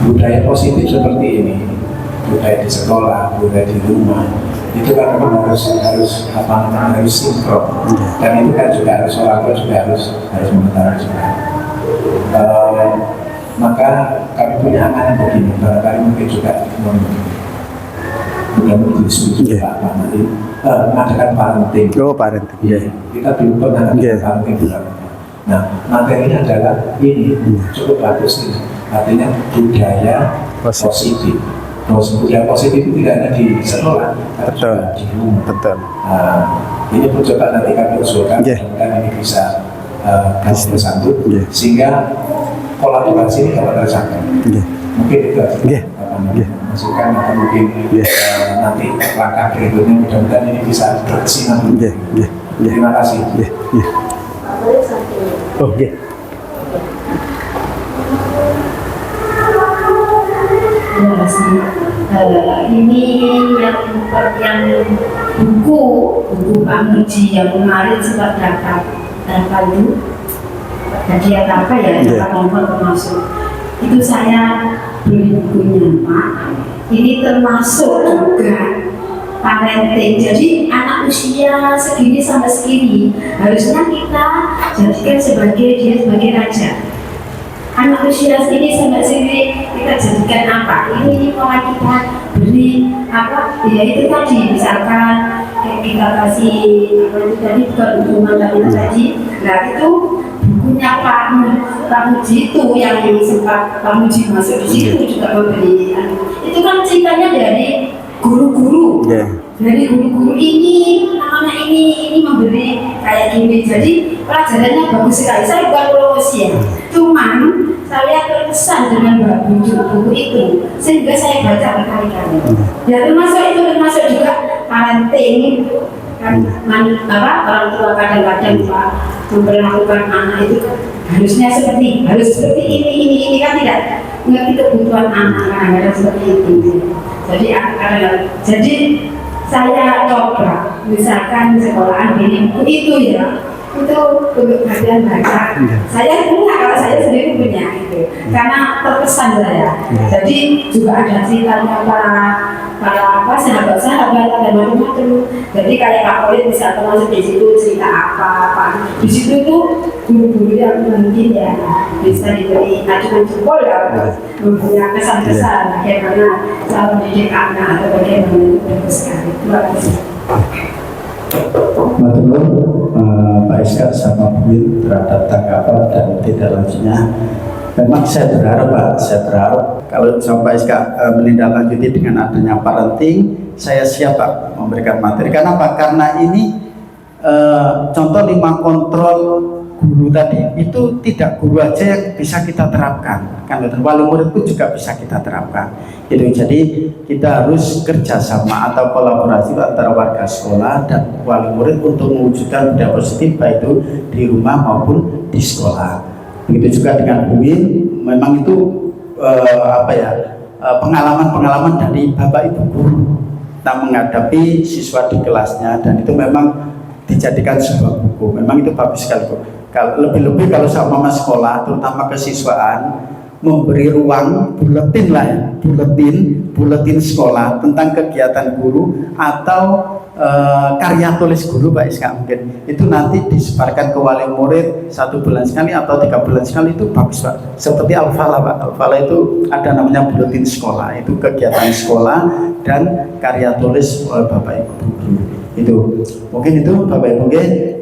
Speaker 5: budaya positif seperti ini, budaya di sekolah, budaya di rumah, itu kan memang harus sinkron, dan itu kan juga harus orang tua juga harus mengetahui juga. Maka kami punya amanah begini, barangkali mungkin juga mudah-mudahan setuju Pak Mati mengadakan parenting. Kita belum pernah ada parenting bulan. Nah, materinya adalah ini cukup bagus nih. Artinya budaya positif. Budaya positif itu tidak hanya di sekolah, tapi juga di rumah. Ini pun coba nanti kami usulkan, dan ini bisa bersatu, sehingga kolaborasi ini dapat tercapai. Mungkin itu masukan atau mungkin nanti langkah berikutnya mudah-mudahan ini bisa berkesinambungan Terima kasih.
Speaker 1: Oke.
Speaker 2: Ini yang buku Pak Muji yang kemarin sempat dapat itu hadiah apa ya, dapat nomor termasuk itu saya beli bukunya Pak. Ini termasuk juga parenting. Jadi anak usia segini sampai segini harusnya kita jadikan dia sebagai raja. Anak usia segini sampai sini kita jadikan apa? Ini mulai kita beri apa? Ya itu tadi misalkan kita kasih apa itu tadi bukan hubungan tadi. Nah itu bukunya Pak Muji itu yang sempat Pak Muji masuk di situ juga memberi. Itu kan ceritanya dari guru-guru. Dari guru-guru ini, anak-anak ini memberi kayak gini. Jadi pelajarannya bagus sekali. Saya bukan lulus ya, cuman saya terkesan dengan buku itu, sehingga saya baca berkali-kali. Ya termasuk juga parenting. Kan orang tua kadang-kadang Pak memperlakukan anak itu harus seperti ini kan tidak ngerti kebutuhan anak kadang-kadang seperti itu. Jadi saya coba misalkan sekolahan ini itu ya itu untuk kalian baca. Saya punya, kalau saya sendiri punya itu karena terkesan saya. Jadi juga ada ceritanya para sahabat-sahabat ada macam-macam. Jadi kayak Pak Kolit bisa termasuk di situ cerita apa. Di situ tuh guru-guru yang mungkin ya bisa diberi acuan jempol ya mempunyai kesan-kesan bagaimana cara mendidik anak atau bagaimana itu bagus sekali. Terima kasih.
Speaker 1: Matur Pak Iskak sama Buin terhadap tanggapan dan tidak lanjutnya. Memang saya berharap kalau Pak Iskak menindaklanjuti dengan adanya parenting, saya siap Pak memberikan materi. Kenapa? Karena ini contoh 5 kontrol guru tadi itu tidak guru aja yang bisa kita terapkan, kan wali murid pun juga bisa kita terapkan. Itu jadi kita harus kerjasama atau kolaborasi antara warga sekolah dan wali murid untuk mewujudkan budaya positif baik itu di rumah maupun di sekolah. Begitu juga dengan Buin, memang itu pengalaman-pengalaman dari bapak ibu guru kita menghadapi siswa di kelasnya, dan itu memang dijadikan sebuah buku. Memang itu bagus sekali Bu. Lebih-lebih kalau sama sekolah, terutama kesiswaan, memberi ruang buletin sekolah tentang kegiatan guru atau karya tulis guru Pak Iska, mungkin itu nanti disebarkan ke wali murid 1 bulan sekali atau 3 bulan sekali, itu bagus Pak. Seperti Al-Falah Pak, Al-Falah itu ada namanya buletin sekolah, itu kegiatan sekolah dan karya tulis oleh Bapak Ibu guru. Itu mungkin itu Bapak Ibu,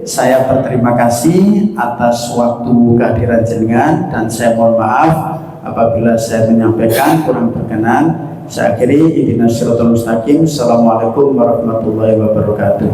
Speaker 1: saya berterima kasih atas waktu kehadiran jenengan, dan saya mohon maaf apabila saya menyampaikan kurang berkenan. Saya akhiri, ihdinas siratal mustaqim. Assalamualaikum warahmatullahi wabarakatuh.